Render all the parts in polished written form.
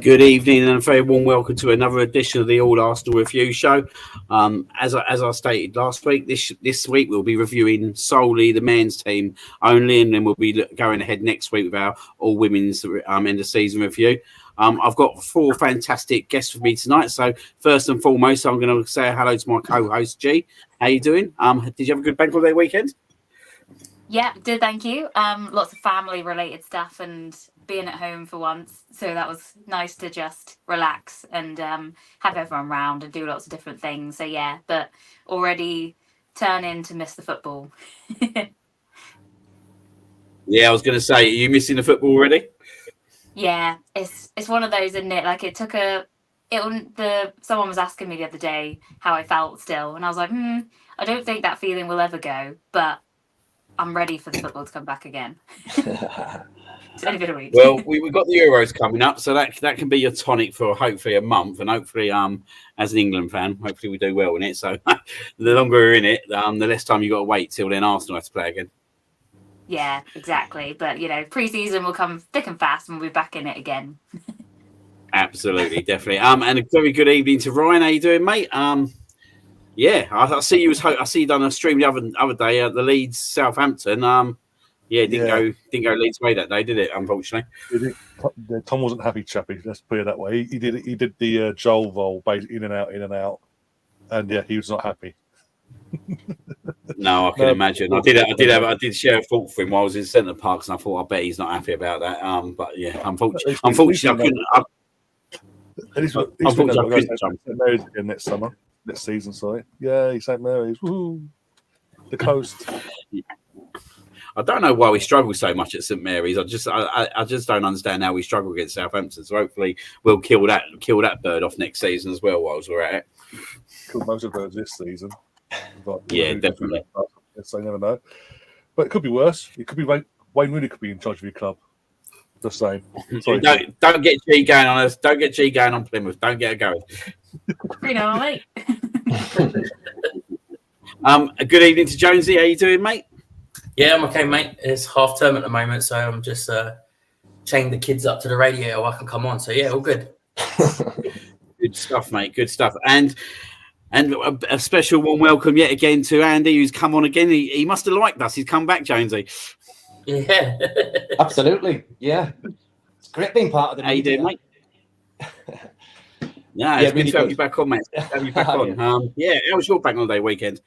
Good evening and a very warm welcome to another edition of the All Arsenal Review Show. As I stated last week, this week we'll be reviewing solely the men's team only, and then we'll be going ahead next week with our all women's end of season review. I've got four fantastic guests with me tonight. So first and foremost, I'm going to say hello to my co-host G. How you doing? Did you have a good bank holiday weekend? Yeah, did, thank you. Lots of family related stuff and being at home for once. So that was nice to just relax and have everyone round and do lots of different things. So yeah, but already turning to miss the football. Yeah, I was going to say, are you missing the football already? Yeah, it's one of those, isn't it? Like someone was asking me the other day how I felt still, and I was like, I don't think that feeling will ever go, but I'm ready for the football to come back again. It's only been a week. Well, we've got the Euros coming up, so that can be your tonic for hopefully a month, and hopefully, as an England fan, hopefully we do well in it. So the longer we're in it, the less time you got to wait till then Arsenal has to play again. Yeah, exactly. But pre-season will come thick and fast, and we'll be back in it again. Absolutely, definitely. And a very good evening to Ryan. How you doing, mate? Yeah, I see you done a stream the other day at the Leeds Southampton. Didn't go Leeds' way that day, did it? Unfortunately, Tom wasn't happy, chappy. Let's put it that way. He did the Joel roll, in and out, and yeah, he was not happy. No, I can imagine. I did share a thought for him while I was in Centre Parks, and I thought, I bet he's not happy about that. But yeah, unfortunately, I couldn't. Unfortunately, I couldn't jump. St Mary's again next season. Sorry, yeah, St Mary's. Woo-hoo. The coast. I don't know why we struggle so much at St Mary's. I just don't understand how we struggle against Southampton. So hopefully we'll kill that bird off next season as well whilst we're at it. Killed most of birds this season. Yeah, definitely. So I never know. But it could be worse. It could be Wayne Rooney could be in charge of your club. Just saying. Don't get G going on us. Don't get G going on Plymouth. Don't get her going. Mate. A good evening to Jonesy. How you doing, mate? Yeah, I'm okay, mate. It's half term at the moment, so I'm just chaining the kids up to the radio. I can come on. So yeah, all good. Good stuff, mate. Good stuff. And a special warm welcome yet again to Andy, who's come on again. He must have liked us. He's come back, Jonesy. Yeah, absolutely. Yeah, it's great being part of the. How you doing, mate? Yeah, it's good to have you back on, mate. Have you back on? How was your bank holiday weekend?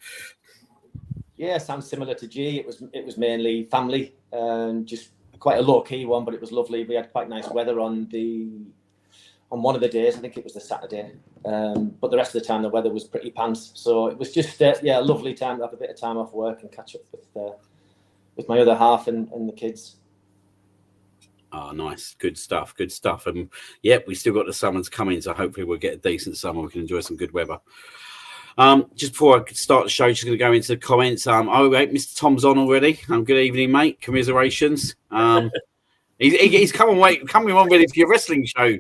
Yeah, sounds similar to G. It was mainly family, just quite a low key one, but it was lovely. We had quite nice weather on one of the days. I think it was the Saturday, but the rest of the time the weather was pretty pants. So it was just a lovely time to have a bit of time off work and catch up with my other half and the kids. Oh, nice. Good stuff. And we still got the summer to come in, so hopefully we'll get a decent summer. We can enjoy some good weather. Just before I start the show, just going to go into the comments. Mr. Tom's on already. Good evening, mate. Commiserations. He's coming on ready for your wrestling show.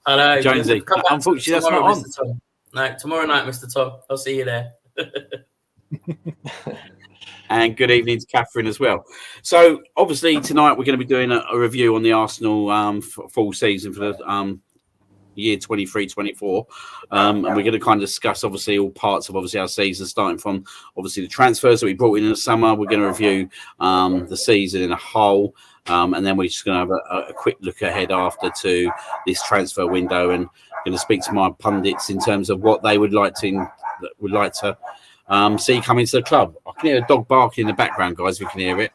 I know, Jonesy. Unfortunately, that's not on. Mr. Tom. No, tomorrow night, Mr. Tom. I'll see you there. And good evening to Catherine as well. So, obviously, tonight we're going to be doing a review on the Arsenal full season for the year 23-24. And we're going to kind of discuss, obviously, all parts of, our season, starting from, obviously, the transfers that we brought in the summer. We're going to review the season in a whole. And then we're just going to have a quick look ahead after to this transfer window and going to speak to my pundits in terms of what they would like to see come into the club. I can hear a dog barking in the background, guys. We can hear it.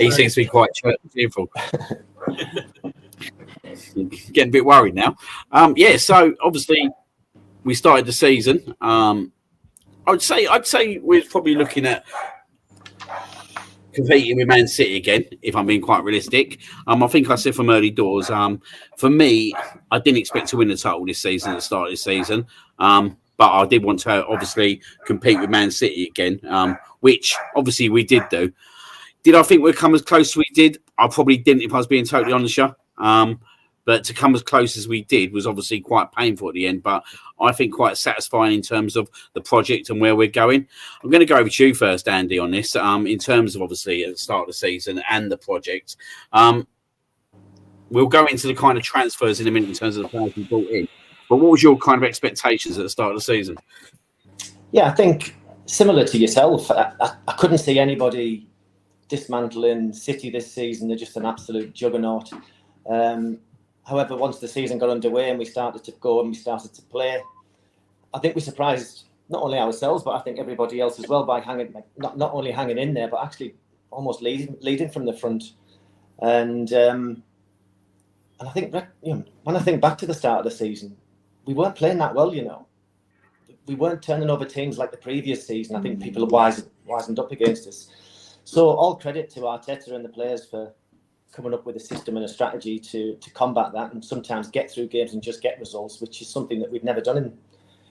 He seems to be quite cheerful. Getting a bit worried now. So obviously we started the season. I'd say we're probably looking at competing with Man City again, if I'm being quite realistic. I think I said from early doors, for me, I didn't expect to win the title this season at the start of the season. But I did want to obviously compete with Man City again, which obviously we did do. Did I think we'd come as close as we did? I probably didn't, if I was being totally honest. But to come as close as we did was obviously quite painful at the end, but I think quite satisfying in terms of the project and where we're going. I'm going to go over to you first, Andy, on this, in terms of obviously at the start of the season and the project. we'll go into the kind of transfers in a minute in terms of the players we brought in. But what was your kind of expectations at the start of the season? Yeah, I think similar to yourself, I couldn't see anybody dismantling City this season. They're just an absolute juggernaut. However, once the season got underway and we started to go and we started to play, I think we surprised not only ourselves, but I think everybody else as well by not only hanging in there, but actually almost leading from the front. And I think, when I think back to the start of the season, we weren't playing that well, We weren't turning over teams like the previous season. I think people have wisened up against us. So all credit to Arteta and the players for coming up with a system and a strategy to combat that and sometimes get through games and just get results, which is something that we've never done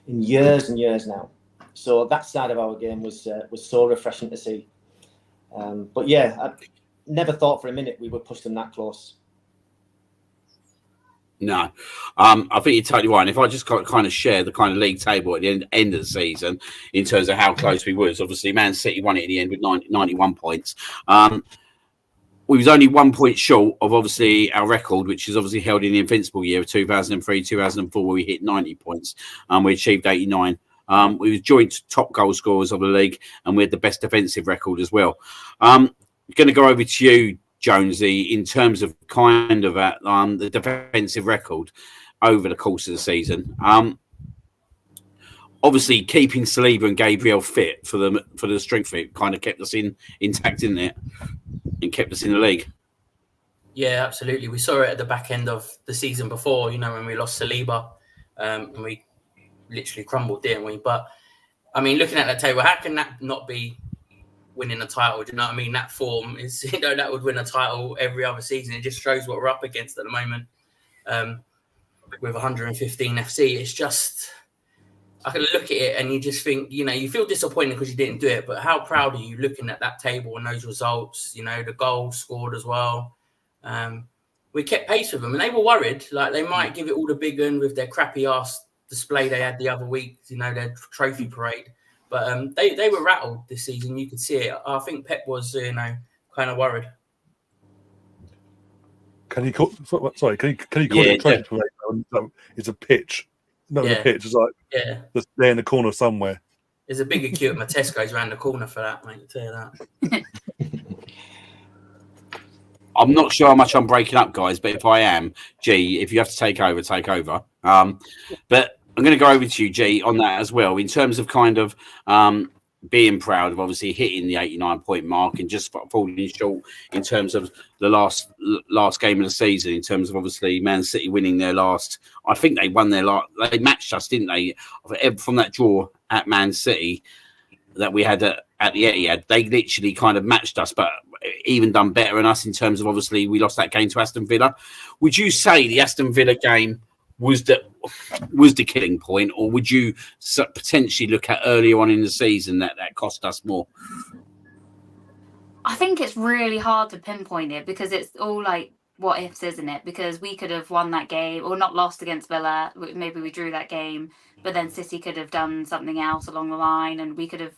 in years and years now. So that side of our game was so refreshing to see. But yeah, I never thought for a minute we would push them that close. No, I think you're totally right. And if I just kind of share the kind of league table at the end of the season in terms of how close we was, obviously Man City won it in the end with 91 points. We was only 1 point short of obviously our record, which is obviously held in the invincible year of 2003, 2004, where we hit 90 points. We achieved 89. We was joint top goal scorers of the league, and we had the best defensive record as well. I'm going to go over to you, Jonesy, in terms of kind of the defensive record over the course of the season. Obviously, keeping Saliba and Gabriel fit for the strength of it kind of kept us intact, didn't it? And kept us in the league. Yeah, absolutely. We saw it at the back end of the season before, when we lost Saliba, and we literally crumbled, didn't we? But I mean, looking at that table, how can that not be winning a title? Do you know what I mean? That form is, that would win a title every other season. It just shows what we're up against at the moment. With 115 FC, it's just, I can look at it and you just think, you feel disappointed because you didn't do it, but how proud are you looking at that table and those results, the goals scored as well. We kept pace with them and they were worried, like they might give it all the big one with their crappy ass display they had the other week, their trophy parade. But they were rattled this season. You could see it. I think Pep was, kind of worried. Can you call it a trophy parade? It's a pitch. No, the pitch is like just there in the corner somewhere. There's a bigger queue at my Tesco's around the corner for that, mate. I'll tell you that. I'm not sure how much I'm breaking up, guys, but if I am, G, if you have to take over, take over. But I'm going to go over to you, G, on that as well, in terms of kind of being proud of obviously hitting the 89-point mark and just falling short in terms of the last game of the season, in terms of obviously Man City winning their last. I think they won they matched us, didn't they? From that draw at Man City that we had at the Etihad, they literally kind of matched us, but even done better than us in terms of obviously we lost that game to Aston Villa. Would you say the Aston Villa game was the killing point, or would you potentially look at earlier on in the season that cost us more? I think it's really hard to pinpoint it because it's all like what ifs, isn't it? Because we could have won that game or not lost against Villa. Maybe we drew that game, but then City could have done something else along the line, and we could have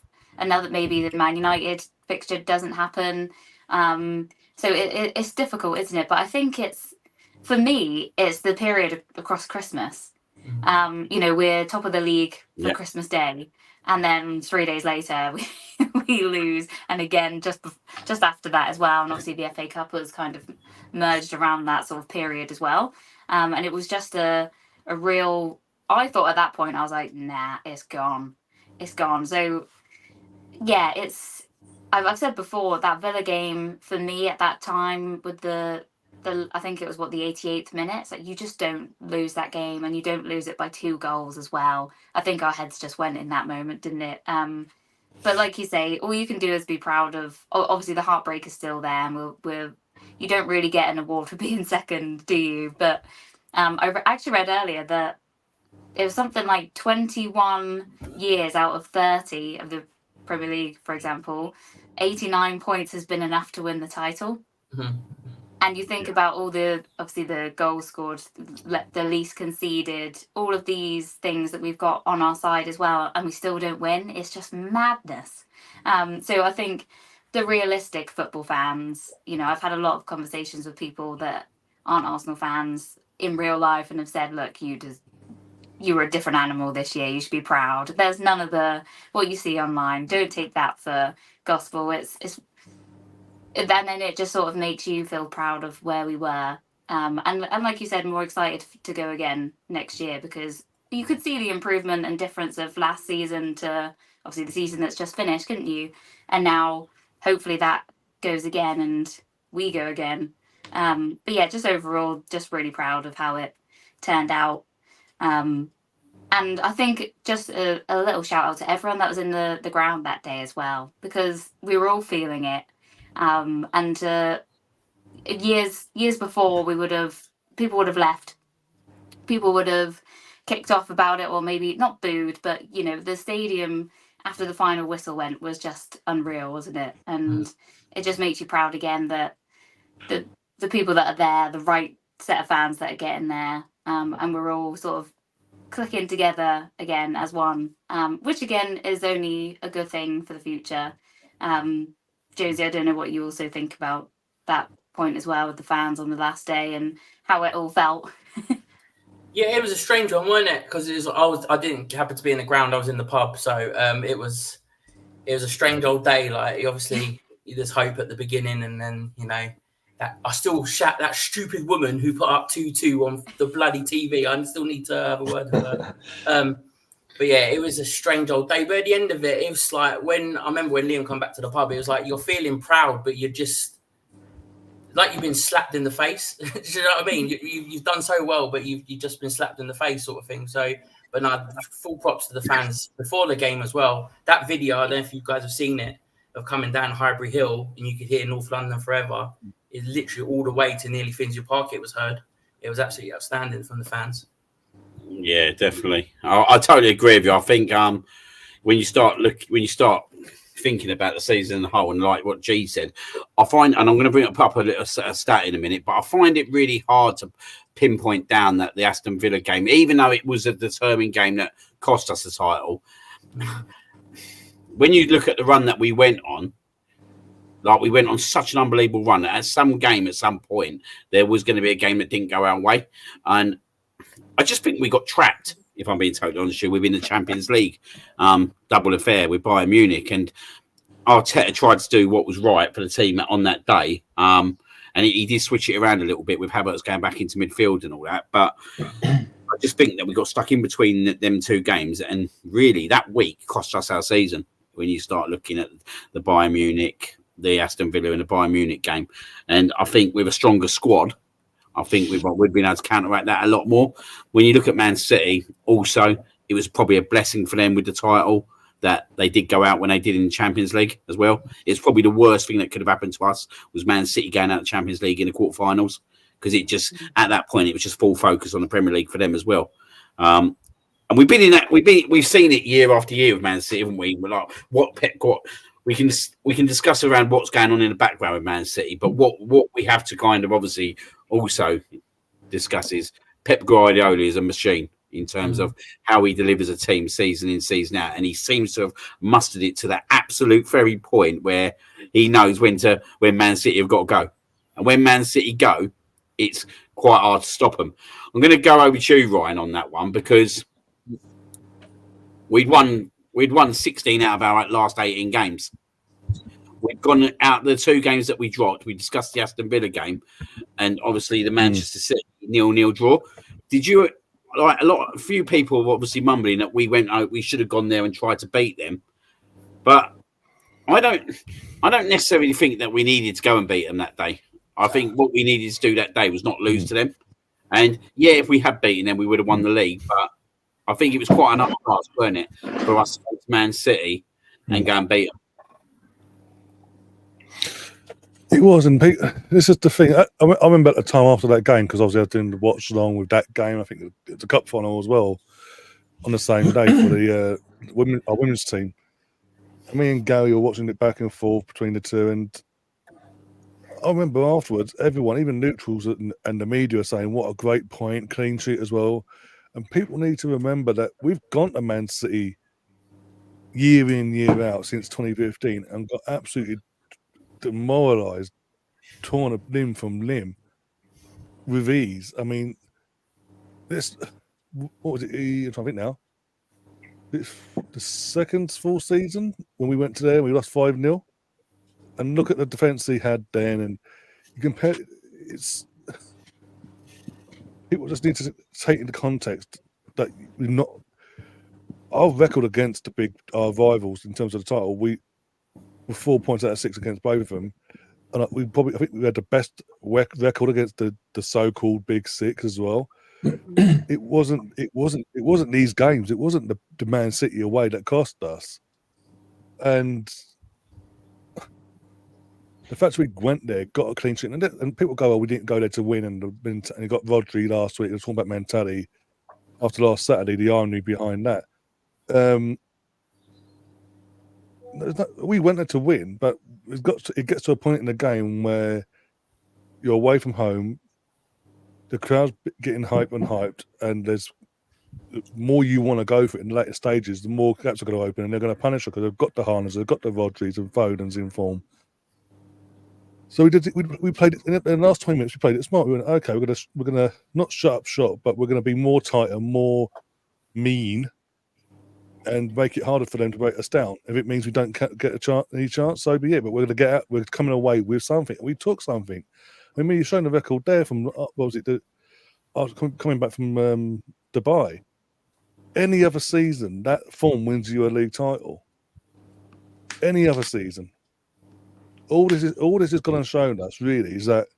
maybe the Man United fixture doesn't happen. So it's difficult, isn't it? But I think for me, it's the period across Christmas. We're top of the league for Christmas Day, and then 3 days later we lose, and again just after that as well. And obviously the FA Cup was kind of merged around that sort of period as well. And it was just a real. I thought at that point I was like, nah, it's gone. So yeah, I've said before that Villa game for me at that time with the I think it was the 88th minute. It's like you just don't lose that game, and you don't lose it by 2 goals as well. I think our heads just went in that moment, didn't it? But like you say, all you can do is be proud of. Obviously, the heartbreak is still there, and you don't really get an award for being second, do you? But I actually read earlier that it was something like 21 years out of 30 of the Premier League, for example, 89 points has been enough to win the title. Mm-hmm. And you think about all the goals scored, the least conceded, all of these things that we've got on our side as well, and we still don't win. It's just madness. So I think the realistic football fans, I've had a lot of conversations with people that aren't Arsenal fans in real life and have said, look, you were a different animal this year. You should be proud. There's none of the what you see online. Don't take that for gospel. It's and then it just sort of makes you feel proud of where we were. And like you said, more excited to go again next year because you could see the improvement and difference of last season to obviously the season that's just finished, couldn't you? And now hopefully that goes again and we go again. But yeah, just overall, just really proud of how it turned out. And I think just a little shout out to everyone that was in the ground that day as well, because we were all feeling it. And years before, people would have left. People would have kicked off about it, or maybe not booed, but the stadium after the final whistle went was just unreal, wasn't it? And it just makes you proud again that the people that are there, the right set of fans that are getting there, and we're all sort of clicking together again as one, which again is only a good thing for the future. Josie, I don't know what you also think about that point as well with the fans on the last day and how it all felt. Yeah, it was a strange one, wasn't it? Because I didn't happen to be in the ground. I was in the pub, so it was a strange old day. Like obviously, there's hope at the beginning, and then that I still shout that stupid woman who put up 2-2 on the bloody TV. I still need to have a word with her. But yeah, it was a strange old day. But at the end of it, it was like I remember when Liam come back to the pub, it was like you're feeling proud, but you're just like you've been slapped in the face. Do you know what I mean? You've done so well, but you've just been slapped in the face, sort of thing. So, but no, full props to the fans before the game as well. That video, I don't know if you guys have seen it, of coming down Highbury Hill, and you could hear North London Forever. It's literally all the way to nearly Finsbury Park. It was heard. It was absolutely outstanding from the fans. Yeah, definitely. I totally agree with you. I think when you start thinking about the season as a whole, and like what G said, I find, and I'm going to bring up a little stat in a minute, but I find it really hard to pinpoint down that the Aston Villa game, even though it was a determined game that cost us the title. When you look at the run that we went on, like we went on such an unbelievable run. At some game, at some point, there was going to be a game that didn't go our way, and I just think we got trapped. If I'm being totally honest, within the Champions League double affair with Bayern Munich, and Arteta tried to do what was right for the team on that day, and he did switch it around a little bit with Havertz going back into midfield and all that. But I just think that we got stuck in between them two games, and really that week cost us our season. When you start looking at the Bayern Munich, the Aston Villa, and the Bayern Munich game, and I think with a stronger squad, I think we've been able to counteract that a lot more. When you look at Man City, also, it was probably a blessing for them with the title that they did go out when they did in the Champions League as well. It's probably the worst thing that could have happened to us was Man City going out of the Champions League in the quarterfinals, because it just, at that point, it was just full focus on the Premier League for them as well. And we've been in that. We've seen it year after year with Man City, haven't we? We're like, what Pep got. We can discuss around what's going on in the background with Man City, but what we have to kind of obviously also discuss is Pep Guardiola is a machine in terms of how he delivers a team season in, season out, and he seems to have mustered it to that absolute very point where he knows when Man City have got to go, and when Man City go, it's quite hard to stop them. I'm going to go over to you, Ryan, on that one, because we'd won 16 out of our last 18 games. We've gone out the two games that we dropped. We discussed the Aston Villa game and obviously the Manchester City 0-0 draw. Did you, like a few people were obviously mumbling that we should have gone there and tried to beat them, but I don't necessarily think that we needed to go and beat them that day. I think what we needed to do that day was not lose to them. And yeah, if we had beaten them, we would have won the league, but I think it was quite an task, wasn't it, for us to go to Man City and go and beat them. It was, and this is the thing. I remember at the time after that game, because obviously I was doing the watch along with that game. I think it was a cup final as well on the same day for the our women's team. And me and Gary were watching it back and forth between the two, and I remember afterwards, everyone, even neutrals and the media, are saying what a great point, clean sheet as well. And people need to remember that we've gone to Man City year in, year out since 2015 and got absolutely demoralised, torn limb from limb. with ease. I mean, this, what was it? I'm trying to think now. It's the second full season when we went to there and we lost 5-0. And look at the defence he had then, and you compare. It's people just need to take into context that we're not. Our record against our rivals in terms of the title, we were 4 points out of 6 against both of them, and I think we had the best record against the so-called Big Six as well. It wasn't these games. It wasn't the Man City away that cost us, and the fact we went there, got a clean sheet, and people go, "Oh, we didn't go there to win," and you got Rodri last week. It was talking about mentality after last Saturday. The irony behind that. We went there to win, but it gets to a point in the game where you're away from home, the crowd's getting hyped, and there's the more you want to go for it in the later stages, the more gaps are going to open, and they're going to punish us because they've got the Haalands, they've got the Rodris and Fodens in form. So we played it in the last 20 minutes. We played it smart. We went, okay, we're gonna not shut up shop, but we're going to be more tighter, more mean, and make it harder for them to break us down. If it means we don't get any chance, so be it. But we're going to get out. We're coming away with something. We took something. I mean, you're showing the record there from what was it? Coming back from Dubai. Any other season, that form wins you a league title. Any other season. All this is going to show us really is that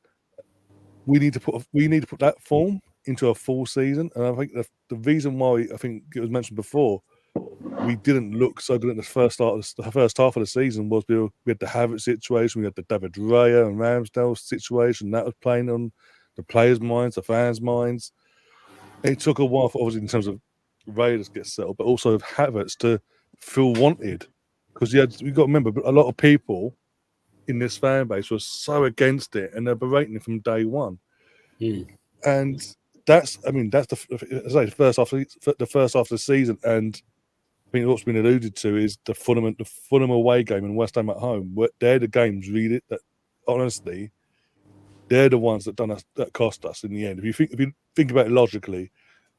we need to put that form into a full season, and I think the reason why I think it was mentioned before we didn't look so good in the first half of the season was we had the Havertz situation, we had the David Raya and Ramsdale situation that was playing on the players' minds, the fans' minds. It took a while for obviously in terms of Raya to get settled, but also of Havertz to feel wanted because you've got to remember a lot of people in this fan base was so against it, and they're berating it from day one. And that's the first half of the season. And I think what's been alluded to is the Fulham away game and West Ham at home. They're the games really that honestly, they're the ones that cost us in the end. If you think about it logically,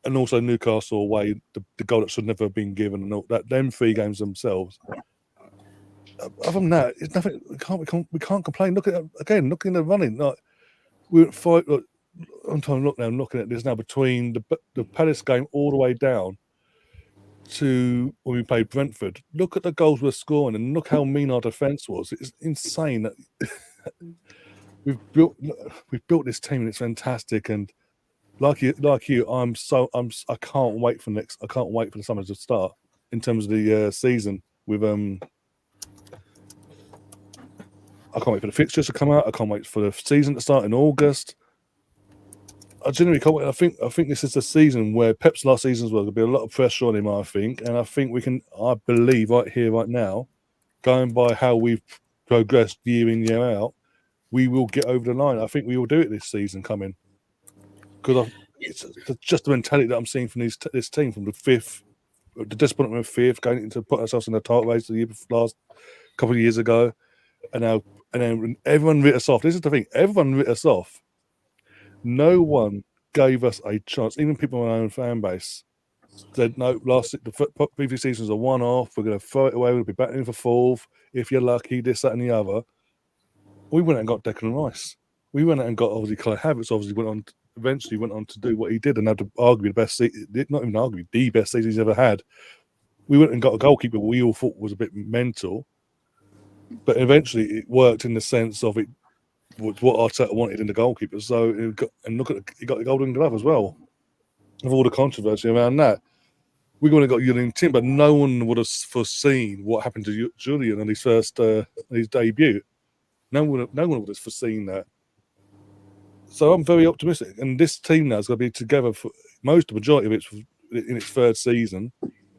and also Newcastle away, the goal that should never have been given, and all that, them 3 games themselves. Other than that, it's nothing. We can't complain. Look in the running. Like we're fight. Look, I'm trying to look now. I'm looking at this now between the Palace game all the way down to when we played Brentford. Look at the goals we're scoring, and look how mean our defence was. It's insane that we've built this team, and it's fantastic. And like you, I can't wait for the summer to start in terms of the season with I can't wait for the fixtures to come out. I can't wait for the season to start in August. I genuinely can't wait. I think this is the season where Pep's last season as well. There'll be a lot of pressure on him, I think. And I think we can, I believe right here, right now, going by how we've progressed year in, year out, we will get over the line. I think we will do it this season coming. Because it's just the mentality that I'm seeing from this team, from the disappointment of 5th, going into put ourselves in the title race the last couple of years ago. And then everyone writ us off. This is the thing. Everyone writ us off. No one gave us a chance. Even people in our own fan base said, no, the previous season was a one-off. We're going to throw it away. We'll be battling for 4th. If you're lucky, this, that, and the other. We went out and got Declan Rice. We went out and got, obviously, Kai Havertz eventually went on to do what he did and had to argue the best season, not even argue, the best season he's ever had. We went and got a goalkeeper we all thought was a bit mental. But eventually it worked in the sense of it was what Arteta wanted in the goalkeeper. So he got the Golden Glove as well. Of all the controversy around that, we would have got Julian Timber. No one would have foreseen what happened to Julian on his first his debut. No one would have foreseen that. So I'm very optimistic. And this team now is going to be together for the majority of it in its 3rd season,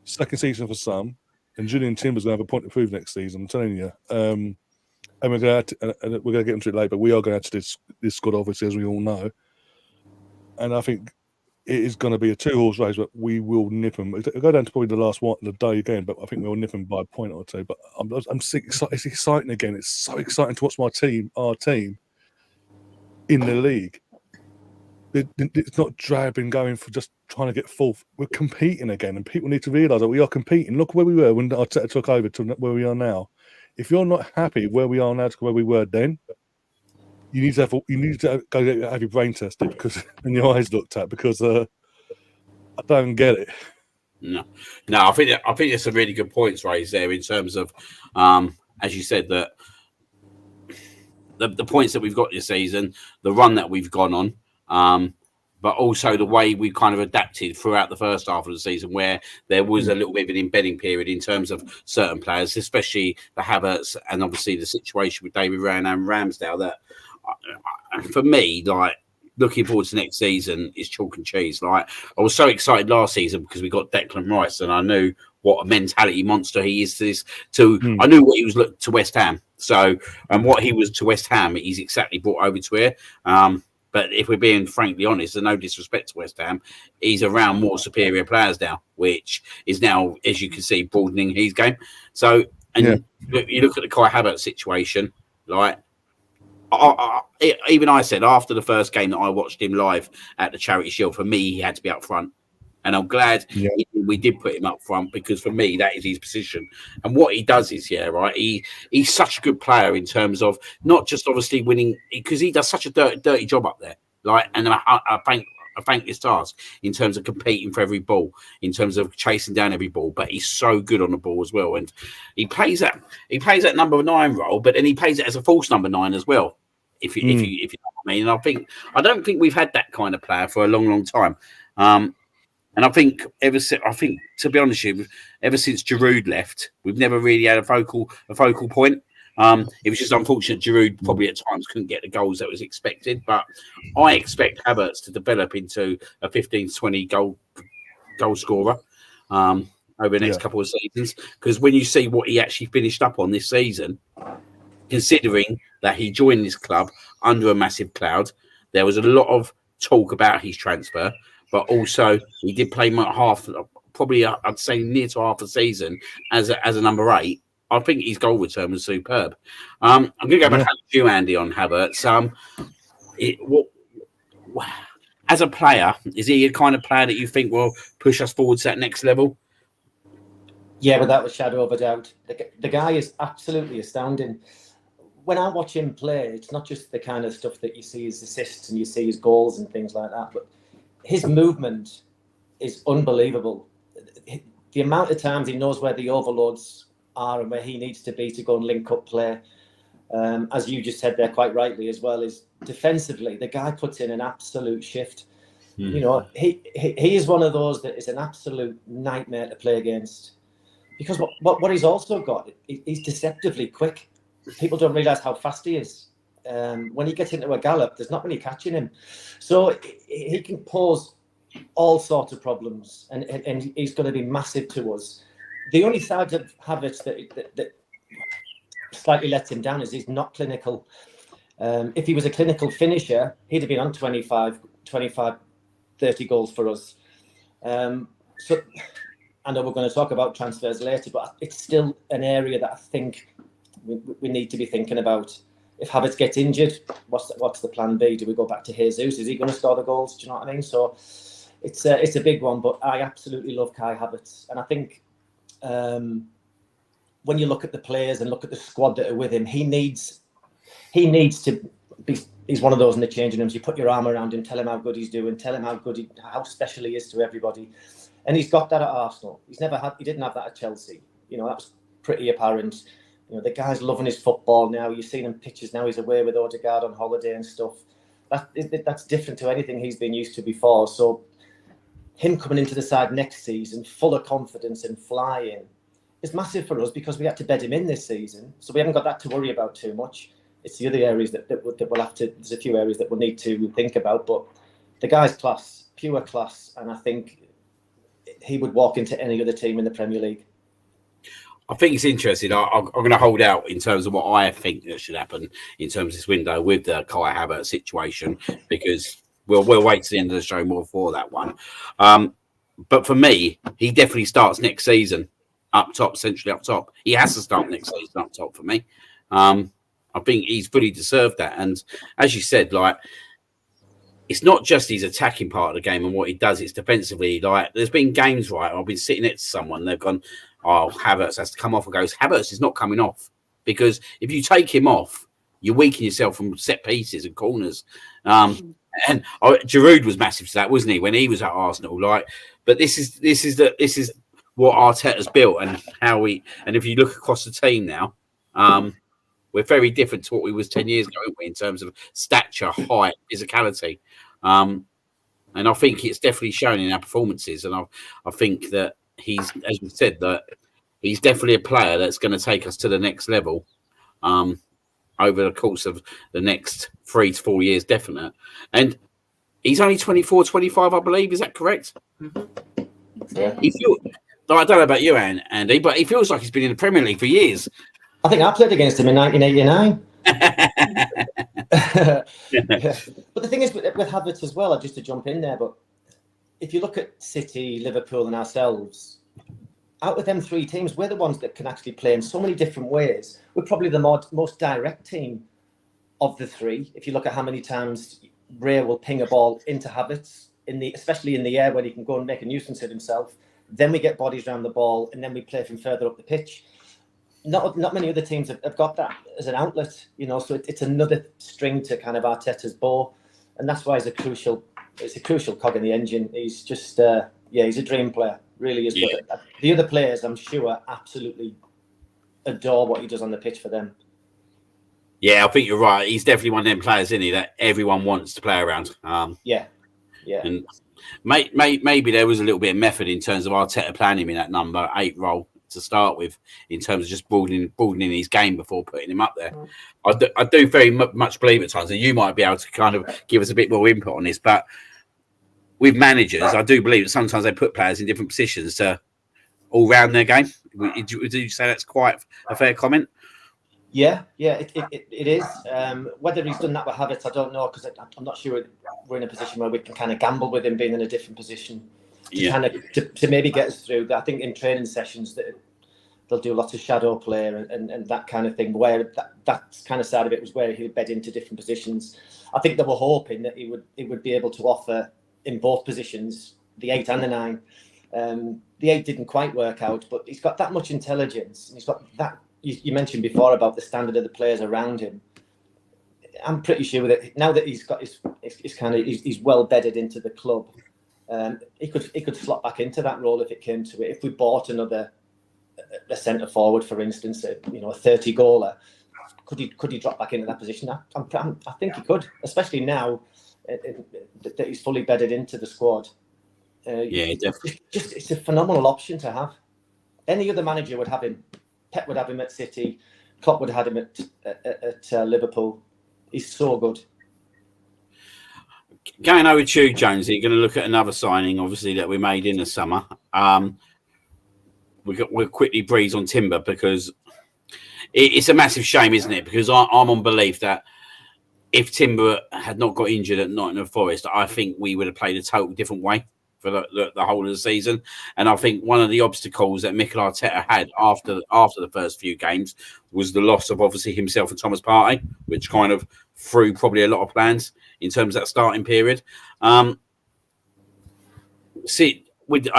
2nd season for some. And Julian Timber's going to have a point to prove next season, I'm telling you. And we're going to get into it later, but we are going to add to this squad, obviously, as we all know. And I think it is going to be a 2-horse race, but we will nip them. It'll go down to probably the last one of the day again, but I think we'll nip them by a point or 2. But I'm sick. It's exciting again. It's so exciting to watch our team in the league. it's not drabbing, going for just trying to get fourth. We're competing again, and people need to realise that we are competing. Look where we were when Arteta took over to where we are now. If you're not happy where we are now to where we were then, you need to go have your brain tested and your eyes looked at, because I don't get it. No, I think that's a really good points raised there in terms of, as you said, that the points that we've got this season, the run that we've gone on, but also the way we kind of adapted throughout the first half of the season, where there was a little bit of an embedding period in terms of certain players, especially the Havertz, and obviously the situation with David Ryan and Ramsdale. That for me, like, looking forward to next season is chalk and cheese. Like, I was so excited last season because we got Declan Rice, and I knew what a mentality monster he is to this. I knew what he was to West Ham. So, and what he was to West Ham, he's exactly brought over to here. But if we're being frankly honest, and no disrespect to West Ham, he's around more superior players now, which is now, as you can see, broadening his game. So, and you look at the Kai Havertz situation, like, even I said after the first game that I watched him live at the Charity Shield, for me, he had to be up front. And I'm glad we did put him up front, because for me, that is his position. And what he does is, he's such a good player in terms of not just obviously winning, because he does such a dirty job up there. Like, and I thank his task in terms of competing for every ball, in terms of chasing down every ball. But he's so good on the ball as well, and he plays that number 9 role, but then he plays it as a false number 9 as well. If you know what I mean. And I don't think we've had that kind of player for a long time. And I think to be honest with you, ever since Giroud left, we've never really had a focal point. It was just unfortunate Giroud probably at times couldn't get the goals that was expected. But I expect Havertz to develop into a 15 to 20 goal scorer over the next couple of seasons. Because when you see what he actually finished up on this season, considering that he joined this club under a massive cloud, there was a lot of talk about his transfer. But also, he did play probably I'd say near to half a season as a number 8. I think his goal return was superb. I'm going to go back to you, Andy, on Havertz. As a player, is he a kind of player that you think will push us forward to that next level? Yeah, without a shadow of a doubt. The guy is absolutely astounding. When I watch him play, it's not just the kind of stuff that you see his assists and you see his goals and things like that, but his movement is unbelievable. The amount of times he knows where the overloads are and where he needs to be to go and link up play. As you just said there quite rightly as well, is defensively, the guy puts in an absolute shift. You know, he is one of those that is an absolute nightmare to play against, because what he's also got, he's deceptively quick. People don't realise how fast he is. When he gets into a gallop, there's not many catching him. So he can pose all sorts of problems, and he's going to be massive to us. The only side of Havertz that slightly lets him down is he's not clinical. If he was a clinical finisher, he'd have been on 25, 30 goals for us. So I know we're going to talk about transfers later, but it's still an area that I think we need to be thinking about. If Havertz gets injured, what's the plan B? Do we go back to Jesus? Is he going to score the goals? Do you know what I mean? So it's a big one, but I absolutely love Kai Havertz. And I think when you look at the players and look at the squad that are with him, he needs to be. He's one of those in the changing rooms. You put your arm around him, tell him how good he's doing, tell him how special he is to everybody, and he's got that at Arsenal. He didn't have that at Chelsea. You know, that was pretty apparent. You know, the guy's loving his football now. You've seen him pictures now. He's away with Odegaard on holiday and stuff. That's different to anything he's been used to before. So him coming into the side next season, full of confidence and flying, is massive for us, because we had to bed him in this season. So we haven't got that to worry about too much. It's the other areas that we'll have to. There's a few areas that we'll need to think about. But the guy's class, pure class, and I think he would walk into any other team in the Premier League. I think it's interesting. I'm going to hold out in terms of what I think that should happen in terms of this window with the Kai Havertz situation, because we'll wait to the end of the show more for that one. But for me, he definitely starts next season up top, centrally up top. He has to start next season up top for me. I think he's fully deserved that. And as you said, like, it's not just his attacking part of the game and what he does, it's defensively. Like, there's been games, right, I've been sitting next to someone, they've gone, oh, Havertz has to come off, and goes, Havertz is not coming off, because if you take him off, you weaken yourself from set pieces and corners. And Giroud was massive to that, wasn't he, when he was at Arsenal? Like, but this is what Arteta's built, and and if you look across the team now, we're very different to what we was 10 years ago, aren't we, in terms of stature, height, physicality. And I think it's definitely shown in our performances. And I think that he's, as we said, that he's definitely a player that's going to take us to the next level over the course of the next 3 to 4 years, definite. And he's only 24, 25, I believe. Is that correct? Yeah. I don't know about you, Andy, but he feels like he's been in the Premier League for years. I think I played against him in 1989. Yeah. But the thing is with Havertz as well, just to jump in there, but if you look at City, Liverpool and ourselves, out of them 3 teams, we're the ones that can actually play in so many different ways. We're probably the most direct team of the 3. If you look at how many times Ray will ping a ball into Havertz, especially in the air where he can go and make a nuisance of himself, then we get bodies around the ball and then we play from further up the pitch. Not many other teams have got that as an outlet, so it's another string to kind of Arteta's bow, and that's why it's a crucial cog in the engine. He's just he's a dream player, really is. Yeah. But the other players, I'm sure, absolutely adore what he does on the pitch for them. Yeah, I think you're right. He's definitely one of them players, isn't he, that everyone wants to play around. Yeah. And maybe there was a little bit of method in terms of Arteta planning him in that number 8 role to start with, in terms of just broadening his game before putting him up there. I do very much believe at times, and you might be able to kind of give us a bit more input on this, but with managers, I do believe that sometimes they put players in different positions to all round their game. Would you say that's quite a fair comment? Yeah, it is. Whether he's done that with Havertz, I don't know, because I'm not sure we're in a position where we can kind of gamble with him being in a different position to maybe get us through. I think in training sessions that they'll do lots of shadow play and that kind of thing, where that kind of side of it was where he'd bed into different positions. I think they were hoping that he would be able to offer in both positions, the 8 and the 9. The 8 didn't quite work out, but he's got that much intelligence, and he's got that. You mentioned before about the standard of the players around him. I'm pretty sure that now that he's got he's well bedded into the club, he could slot back into that role if it came to it. If we bought a centre forward, for instance, a 30 goaler, could he drop back into that position? I think he could, especially now that he's fully bedded into the squad. Yeah, definitely. It's a phenomenal option to have. Any other manager would have him. Pep would have him at City. Klopp would have had him at Liverpool. He's so good. Going over to you, Jonesy, you're going to look at another signing, obviously, that we made in the summer. We'll quickly breeze on Timber, because it's a massive shame, isn't it? Because I'm on belief that if Timber had not got injured at Nottingham Forest, I think we would have played a totally different way for the whole of the season. And I think one of the obstacles that Mikel Arteta had after the first few games was the loss of obviously himself and Thomas Partey, which kind of threw probably a lot of plans in terms of that starting period. I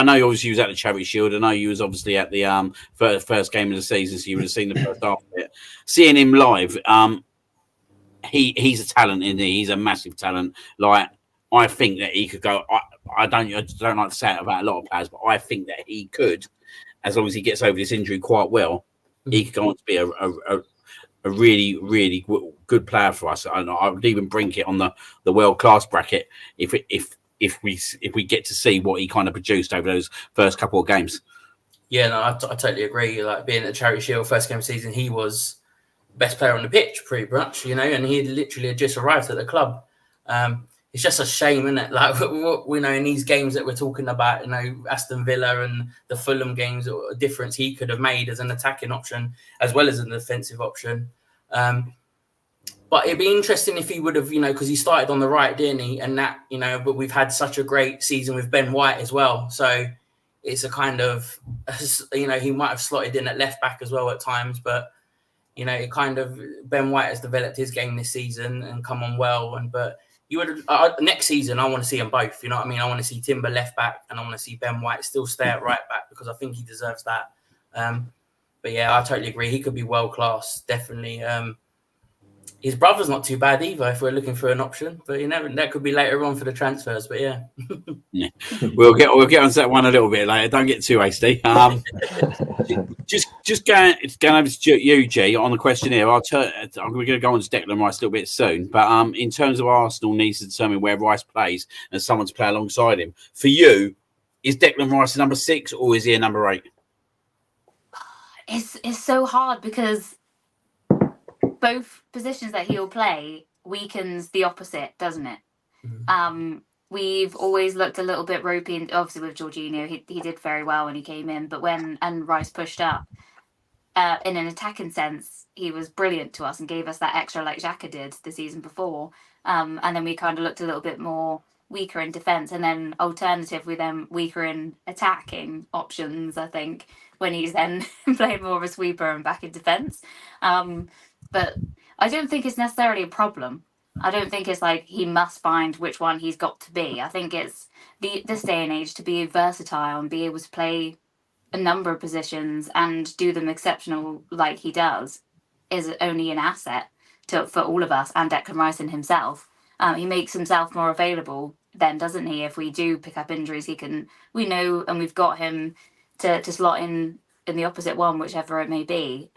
know you obviously was at the Charity Shield. I know you was obviously at the first game of the season, so you would have seen the first half of it. Seeing him live, he's a talent, isn't he? He's a massive talent. Like, I think that he could go. I don't like to say it about a lot of players, but I think that he could, as long as he gets over this injury quite well, he could go on to be a really, really good player for us. And I would even bring it on the world class bracket if we get to see what he kind of produced over those first couple of games. Yeah, no, I totally agree. Like, being at the Charity Shield first game of the season, he was best player on the pitch pretty much, and he literally had just arrived at the club. It's just a shame, isn't it? Like, we know in these games that we're talking about, Aston Villa and the Fulham games, a difference he could have made as an attacking option as well as an defensive option. But it'd be interesting if he would have, because he started on the right, didn't he? And that, but we've had such a great season with Ben White as well. So it's a kind of, he might have slotted in at left back as well at times, but, it kind of, Ben White has developed his game this season and come on well. But you would next season. I want to see them both. You know what I mean? I want to see Timber left back, and I want to see Ben White still stay at right back because I think he deserves that. But yeah, I totally agree. He could be world class, definitely. His brother's not too bad either if we're looking for an option, but that could be later on for the transfers. But yeah, we'll get onto that one a little bit later. Don't get too hasty. Just going over to you, G, on the question here. We're going to go on to Declan Rice a little bit soon, but in terms of Arsenal needs to determine where Rice plays and someone to play alongside him. For you, is Declan Rice a number 6 or is he a number 8? It's so hard because both positions that he'll play weakens the opposite, doesn't it? Mm-hmm. We've always looked a little bit ropey, and obviously with Jorginho, he did very well when he came in, but when Rice pushed up, in an attacking sense, he was brilliant to us and gave us that extra like Xhaka did the season before. And then we kind of looked a little bit more weaker in defence, and then alternatively then weaker in attacking options, I think, when he's then playing more of a sweeper and back in defence. But I don't think it's necessarily a problem. I don't think it's like he must find which one he's got to be. I think it's this day and age to be versatile and be able to play a number of positions and do them exceptional like he does is only an asset for all of us and Declan Rice and himself. He makes himself more available then, doesn't he? If we do pick up injuries, we know and we've got him to slot in the opposite one, whichever it may be.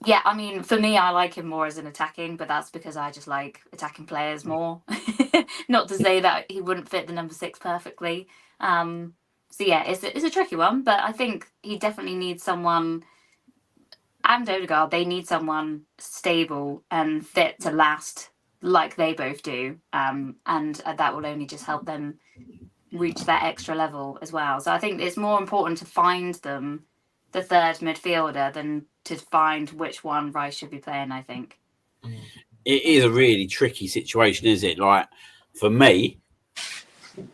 Yeah, I mean, for me, I like him more as an attacking, but that's because I just like attacking players more. Not to say that he wouldn't fit the number 6 perfectly. So yeah, it's a tricky one, but I think he definitely needs someone, and Odegaard, they need someone stable and fit to last like they both do. And that will only just help them reach that extra level as well. So I think it's more important to find them the third midfielder than to find which one Rice should be playing, I think. It is a really tricky situation, is it? Like, for me,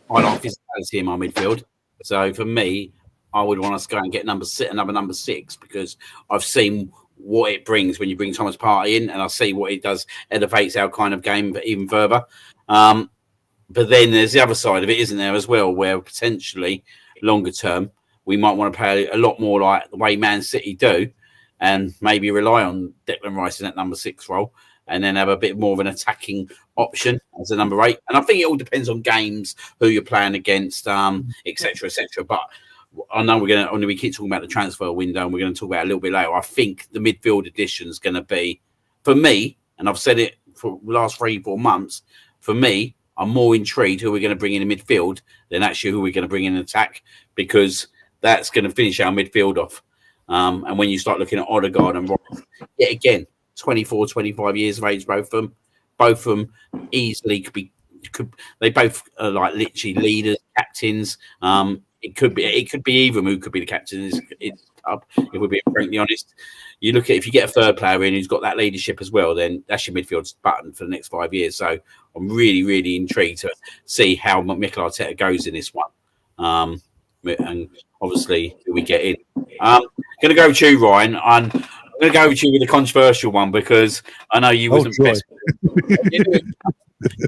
I like physicality in my midfield. So for me, I would want us to go and get another number 6 because I've seen what it brings when you bring Thomas Partey in, and I see what it does, elevates our kind of game even further. But then there's the other side of it, isn't there, as well, where potentially longer term, we might want to play a lot more like the way Man City do and maybe rely on Declan Rice in that number 6 role and then have a bit more of an attacking option as a number 8. And I think it all depends on games, who you're playing against, et cetera, et cetera. But I know we keep talking about the transfer window and we're going to talk about it a little bit later. I think the midfield addition is going to be, for me, and I've said it for the last 3-4 months, for me, I'm more intrigued who we're going to bring in the midfield than actually who we're going to bring in attack because that's going to finish our midfield off. And when you start looking at Odegaard and Rice, yet again, 24, 25 years of age, both of them easily they both are like literally leaders, captains. It could be either who could be the captain if we're being frankly honest. You look at if you get a third player in who's got that leadership as well, then that's your midfield's button for the next 5 years. So I'm really, really intrigued to see how Mikel Arteta goes in this one. And obviously who we get in. I'm going to go to you, Ryan. I'm going to go to you with a controversial one because I know you wasn't best.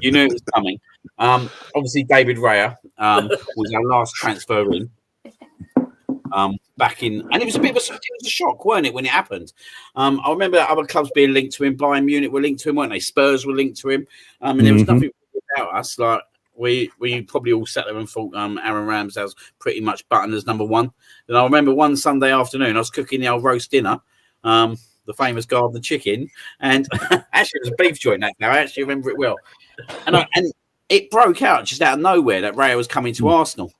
You knew it was coming. Obviously, David Raya was our last transfer in. Back in, and it was a shock, weren't it, when it happened? I remember other clubs being linked to him. Bayern Munich were linked to him, weren't they? Spurs were linked to him, and there was nothing about us. Like we probably all sat there and thought Aaron Ramsdale's pretty much buttoned as number 1. And I remember one Sunday afternoon, I was cooking the old roast dinner, the famous garden chicken, and actually it was a beef joint that day. I actually remember it well, and it broke out just out of nowhere that Raya was coming to Arsenal.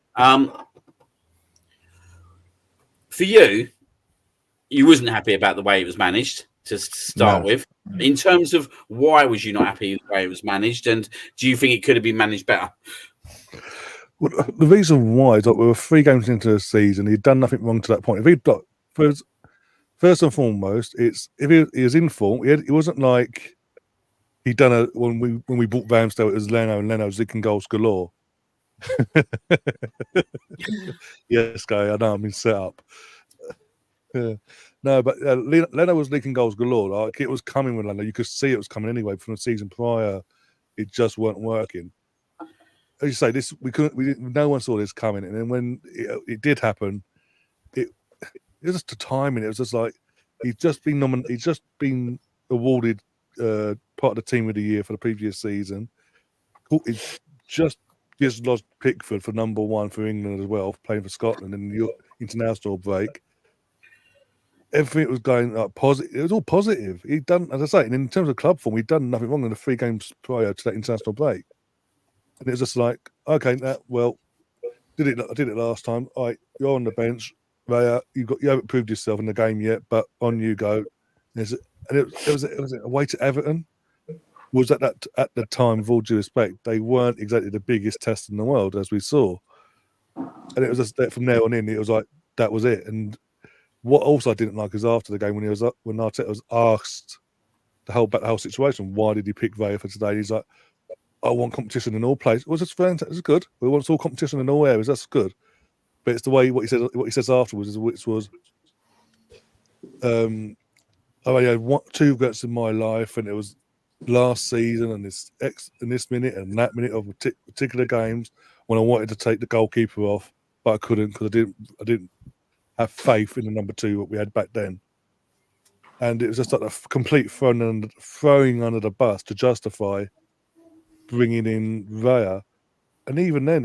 For you wasn't happy about the way it was managed to start with. In terms of why was you not happy with the way it was managed, and do you think it could have been managed better? Well, the reason why is that we were 3 games into the season. He'd done nothing wrong to that point. If he'd got first and foremost, it's if he was in form. It wasn't like he'd done when we bought Ramsdale. It was Leno and Leno zigging goals galore. Yes, guy. I know I'm in set up. No, but Leno was leaking goals galore. Like it was coming with Leno. You could see it was coming anyway from the season prior. It just weren't working. As you say, this no one saw this coming, and then when it did happen, it was just the timing. It was just like he'd just been awarded part of the team of the year for the previous season. He just lost Pickford for number 1 for England as well, playing for Scotland in the international break. Everything was going up positive. It was all positive. He'd done, as I say, and in terms of club form, he'd done nothing wrong in the 3 games prior to that international break. And it was just like, okay, I did it last time. All right, you're on the bench, Raya. You haven't proved yourself in the game yet, but on you go. And it was away to Everton. Was at the time, with all due respect, they weren't exactly the biggest test in the world, as we saw. And it was just that from there on in, it was like that was it. And what also I didn't like is after the game when Arteta was asked the whole situation, why did he pick Raya for today? He's like, I want competition in all places. Well, that's fantastic. It's good. We want all competition in all areas. That's good. But it's the way what he says afterwards, which was, I only had 2 regrets in my life, and it was last season and this minute and that minute of particular games when I wanted to take the goalkeeper off, but I couldn't because I didn't have faith in the number 2 that we had back then. And it was just like a complete throwing under the bus to justify bringing in Raya. And even then,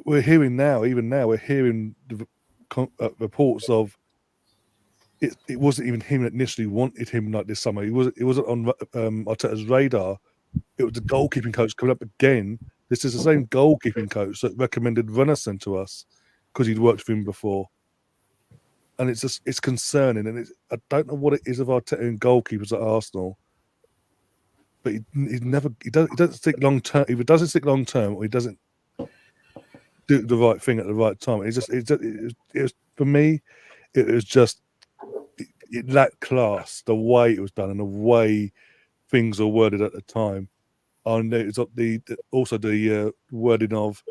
we're hearing the reports of it wasn't even him that initially wanted him like this summer. It wasn't on Arteta's radar. It was the goalkeeping coach coming up again. This is the same goalkeeping coach that recommended Runarsson to us because he'd worked with him before. And it's concerning. And I don't know what it is of Arteta and goalkeepers at Arsenal, but he doesn't stick long term. If he doesn't stick long term, or he doesn't do the right thing at the right time. It was for me. It was just it lacked class, the way it was done and the way things were worded at the time. And it's also the wording of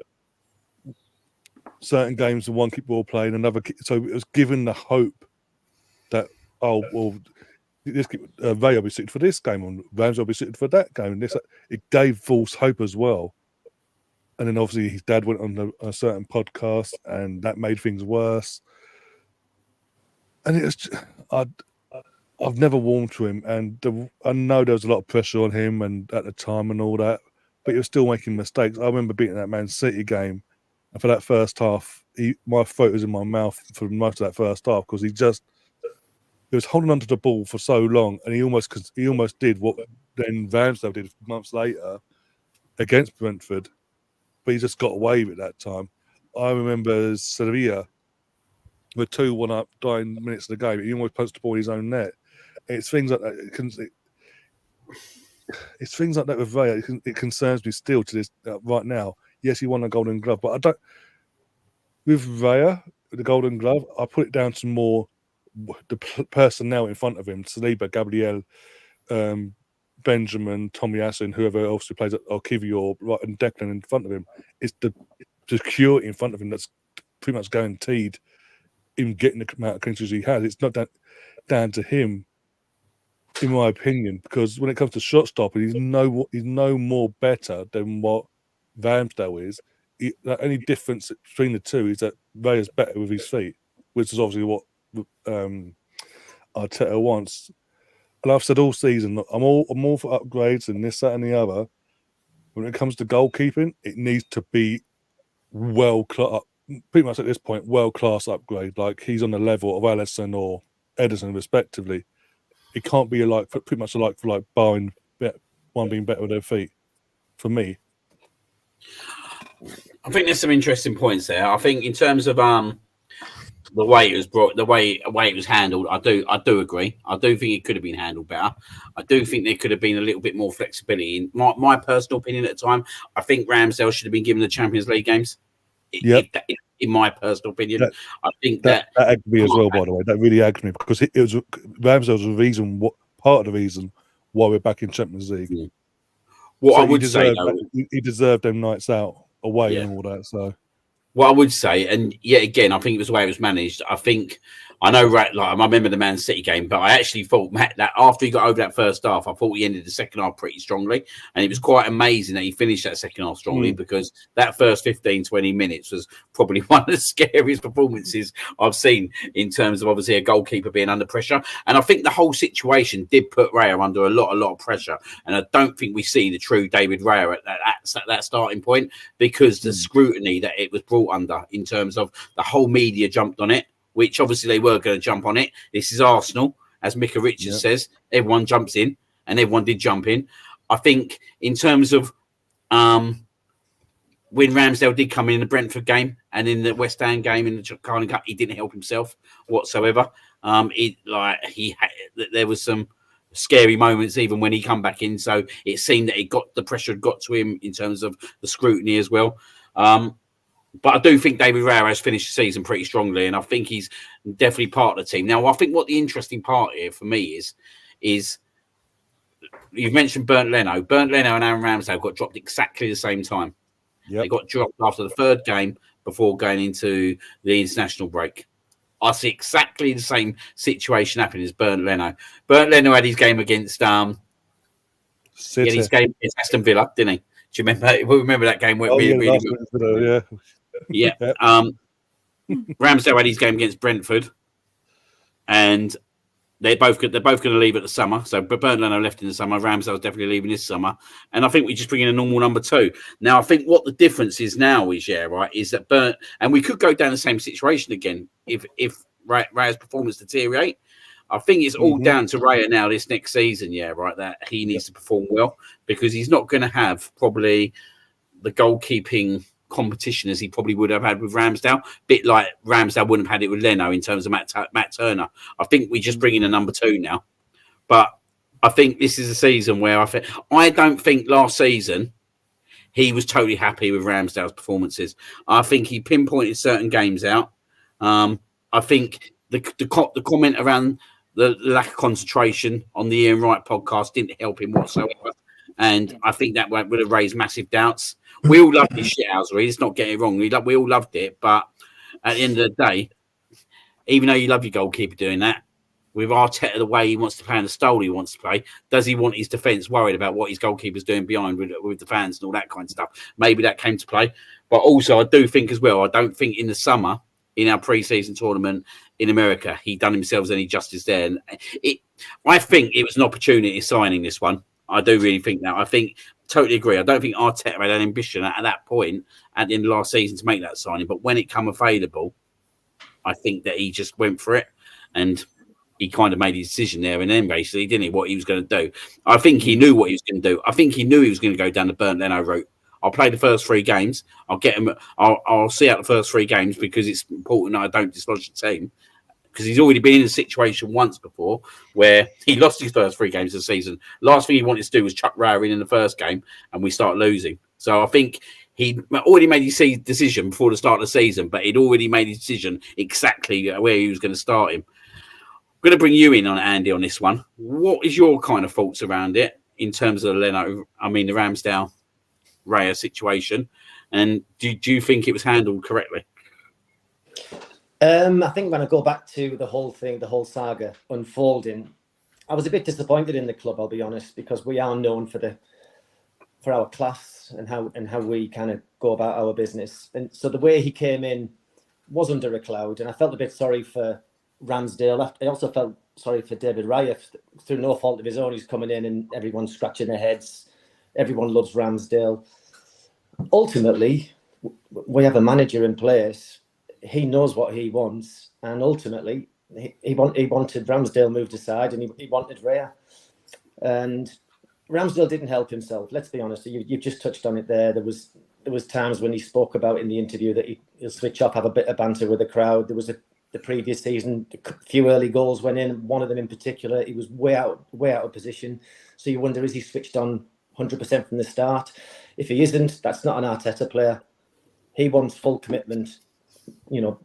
certain games and one ball playing another. So it was given the hope that this Ray will be suited for this game, and Rams will be suited for that game. And it gave false hope as well. And then obviously his dad went on a certain podcast, and that made things worse. And it was, I've never warmed to him, and I know there was a lot of pressure on him, and at the time and all that, but he was still making mistakes. I remember beating that Man City game, and for that first half, my throat was in my mouth for most of that first half because he was holding onto the ball for so long, and he almost did what then Ramsdale did months later against Brentford, but he just got away with it that time. I remember Sevilla were 2-1 up, dying minutes of the game. He almost punched the ball in his own net. It's things like that. It's things like that with Raya. It concerns me still to this right now. Yes, he won a Golden Glove, but I don't. With Raya, the Golden Glove, I put it down to more the personnel in front of him: Saliba, Gabriel, Benjamin, Tomiyasu, and whoever else who plays at Kivior, right, and Declan in front of him. It's the security in front of him that's pretty much guaranteed him getting the amount of clean he has. It's not down to him, in my opinion, because when it comes to shot stopping, he's no more better than what Ramsdale is. The only difference between the two is that Raya's better with his feet, which is obviously what Arteta wants. And I've said all season, I'm all for upgrades and this, that, and the other. When it comes to goalkeeping, it needs to be pretty much at this point, world-class upgrade. Like he's on the level of Alisson or Ederson, respectively. It can't be pretty much like barring one being better with their feet. For me, I think there's some interesting points there. I think in terms of the way it was brought, the way it was handled, I do agree. I do think it could have been handled better. I do think there could have been a little bit more flexibility. In my personal opinion at the time, I think Ramsdale should have been given the Champions League games. In my personal opinion, I think that aggravated me as well. By the way, that really aggravated me because it was Ramsdale was the reason, part of the reason why we're back in Champions League. Yeah. What I would say, he deserved them nights out away and all that. So, what I would say, and yet again, I think it was the way it was managed. I think I know, right? Like I remember the Man City game, but I actually thought Matt that after he got over that first half, I thought he ended the second half pretty strongly, and it was quite amazing that he finished that second half strongly because that first 15, 20 minutes was probably one of the scariest performances I've seen in terms of obviously a goalkeeper being under pressure. And I think the whole situation did put Raya under a lot of pressure, and I don't think we see the true David Raya at that starting point because the scrutiny that it was brought under in terms of the whole media jumped on it. Which obviously they were going to jump on it. This is Arsenal, as Micah Richards says. Everyone jumps in, and everyone did jump in. I think in terms of when Ramsdale did come in the Brentford game and in the West Ham game in the Carling Cup, he didn't help himself whatsoever. There was some scary moments even when he come back in. So it seemed that the pressure had got to him in terms of the scrutiny as well. But I do think David Raya has finished the season pretty strongly, and I think he's definitely part of the team. Now, I think what the interesting part here for me is you've mentioned Bernd Leno. Bernd Leno and Aaron Ramsdale got dropped exactly the same time. Yep. They got dropped after the third game before going into the international break. I see exactly the same situation happening as Bernd Leno. Bernd Leno had his game against Aston Villa, didn't he? Do you remember? We remember that game where really good. Yeah. Ramsdale had his game against Brentford, and they're both going to leave at the summer. So Bernd Leno left in the summer. Ramsdale's definitely leaving this summer, and I think we just bring in a normal number 2. Now, I think what the difference is now is is that and we could go down the same situation again if Raya's performance deteriorate. I think it's all down to Raya now this next season, that he needs to perform well because he's not going to have probably the goalkeeping competition as he probably would have had with Ramsdale. A bit like Ramsdale wouldn't have had it with Leno in terms of Matt Turner. I think we just bring in a number 2 now. But I think this is a season where I don't think last season he was totally happy with Ramsdale's performances. I think he pinpointed certain games out. I think the comment around the lack of concentration on the Ian Wright podcast didn't help him whatsoever. And I think that would have raised massive doubts. We all loved his shithousery. Let's not get it wrong. We all loved it. But at the end of the day, even though you love your goalkeeper doing that, with Arteta the way he wants to play and the style he wants to play, does he want his defence worried about what his goalkeeper's doing behind with the fans and all that kind of stuff? Maybe that came to play. But also, I do think as well, I don't think in the summer, in our pre-season tournament in America, he done himself any justice there. And I think it was an opportunity signing this one. I do really think that. Totally agree. I don't think Arteta had an ambition at that point at the end of last season to make that signing. But when it come available, I think that he just went for it. And he kind of made his decision there and then, basically, didn't he, what he was going to do. I think he knew what he was going to do. I think he knew he was going to go down the Bernd Leno route. I'll play the first 3 games. I'll see out the first 3 games because it's important that I don't dislodge the team. Because he's already been in a situation once before where he lost his first 3 games of the season. Last thing he wanted to do was chuck Raya in the first game, and we start losing. So I think he already made his decision before the start of the season, but he'd already made his decision exactly where he was going to start him. I'm going to bring you in on Andy on this one. What is your kind of thoughts around it in terms of the Ramsdale Raya situation, and do you think it was handled correctly? I think when I go back to the whole saga unfolding, I was a bit disappointed in the club, I'll be honest, because we are known for our class and how we kind of go about our business. And so the way he came in was under a cloud, and I felt a bit sorry for Ramsdale. I also felt sorry for David Raya through no fault of his own. He's coming in and everyone's scratching their heads. Everyone loves Ramsdale. Ultimately, we have a manager in place. He knows what he wants, and ultimately, he wanted Ramsdale moved aside, and he wanted Raya. And Ramsdale didn't help himself. Let's be honest. You've just touched on it there. There was times when he spoke about in the interview that he'll switch off, have a bit of banter with the crowd. There was the previous season, a few early goals went in. One of them in particular, he was way out of position. So you wonder, is he switched on 100% from the start? If he isn't, that's not an Arteta player. He wants full commitment.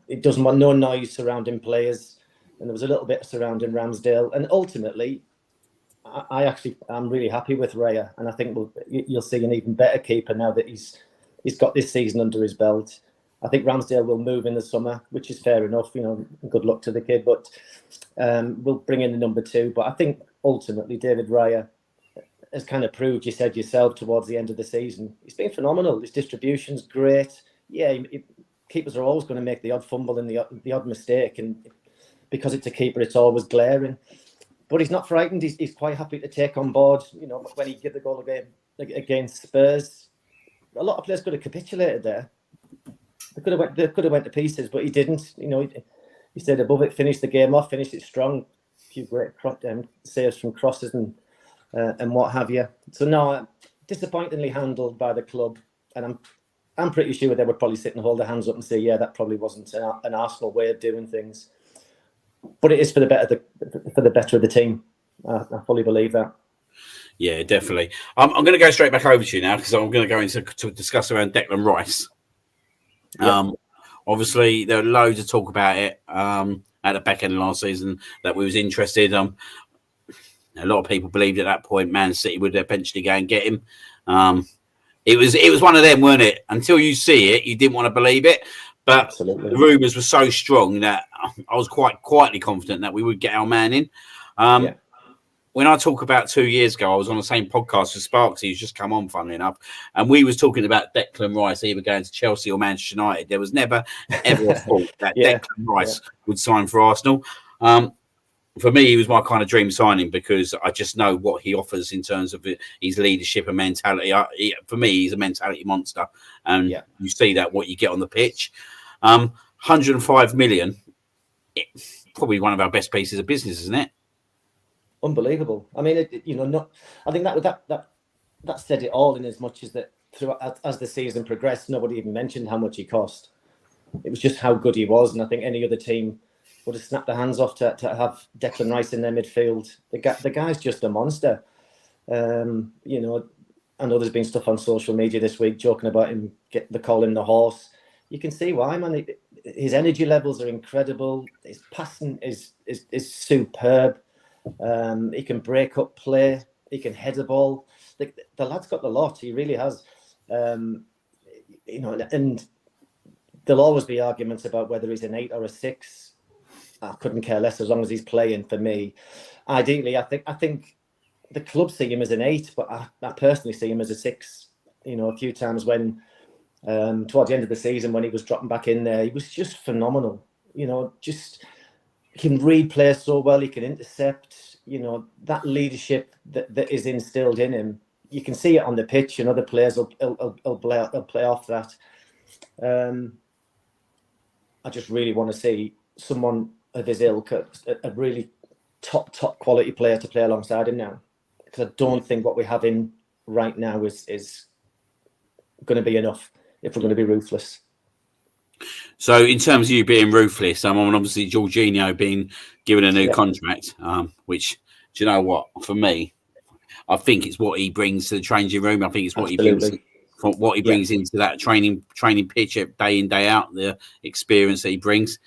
It doesn't want no noise surrounding players. And there was a little bit surrounding Ramsdale. And ultimately, I'm really happy with Raya. And I think you'll see an even better keeper now that he's got this season under his belt. I think Ramsdale will move in the summer, which is fair enough. You know, good luck to the kid, but we'll bring in the number 2. But I think ultimately David Raya has kind of proved, you said yourself, towards the end of the season, he's been phenomenal. His distribution's great. Yeah, keepers are always going to make the odd fumble and the odd mistake, and because it's a keeper, it's always glaring. But he's not frightened. He's quite happy to take on board. You know, when he gave the goal against Spurs, a lot of players could have capitulated there. They could have went to pieces, but he didn't. You know, he stayed above it, finished the game off, finished it strong. A few great saves from crosses and what have you. So no, disappointingly handled by the club, and I'm pretty sure they would probably sit and hold their hands up and say, yeah, that probably wasn't an Arsenal way of doing things. But it is for the better of the team. I fully believe that. Yeah, definitely. I'm going to go straight back over to you now because I'm going to go into to discuss around Declan Rice. Yep. Obviously, there are loads of talk about it at the back end of last season that we was interested. A lot of people believed at that point Man City would eventually go and get him. It was one of them, weren't it? Until you see it, you didn't want to believe it. But Absolutely. The rumours were so strong that I was quite quietly confident that we would get our man in. When I talk about 2 years ago, I was on the same podcast with Sparks. He's just come on, funnily enough. And we was talking about Declan Rice either going to Chelsea or Manchester United. There was never, ever a thought that Declan Rice would sign for Arsenal. For me, he was my kind of dream signing because I just know what he offers in terms of his leadership and mentality. For me, he's a mentality monster. And you see that what you get on the pitch. 105 million, probably one of our best pieces of business, isn't it? Unbelievable. I mean, I think that said it all, in as much as that throughout as the season progressed, nobody even mentioned how much he cost. It was just how good he was, and I think any other team would have snapped their hands off to have Declan Rice in their midfield. The guy's just a monster. I know there's been stuff on social media this week joking about him getting the call in the horse. You can see why, man. His energy levels are incredible. His passing is superb. He can break up play. He can head a ball. The lad's got the lot. He really has. And there'll always be arguments about whether he's an 8 or a 6. I couldn't care less as long as he's playing for me. Ideally, I think the club see him as an 8, but I personally see him as a 6. You know, a few times when towards the end of the season when he was dropping back in there, he was just phenomenal. You know, just he can read players so well. He can intercept. You know, that leadership that is instilled in him. You can see it on the pitch, and other players will play off that. I just really want to see someone of his ilk, a really top quality player to play alongside him now, because I don't think what we have in right now is going to be enough if we're going to be ruthless. So in terms of you being ruthless, obviously Jorginho being given a new contract, which, do you know what, for me, I think it's what he brings to the changing room. I think it's what he brings into that training pitch day in, day out, the experience that he brings.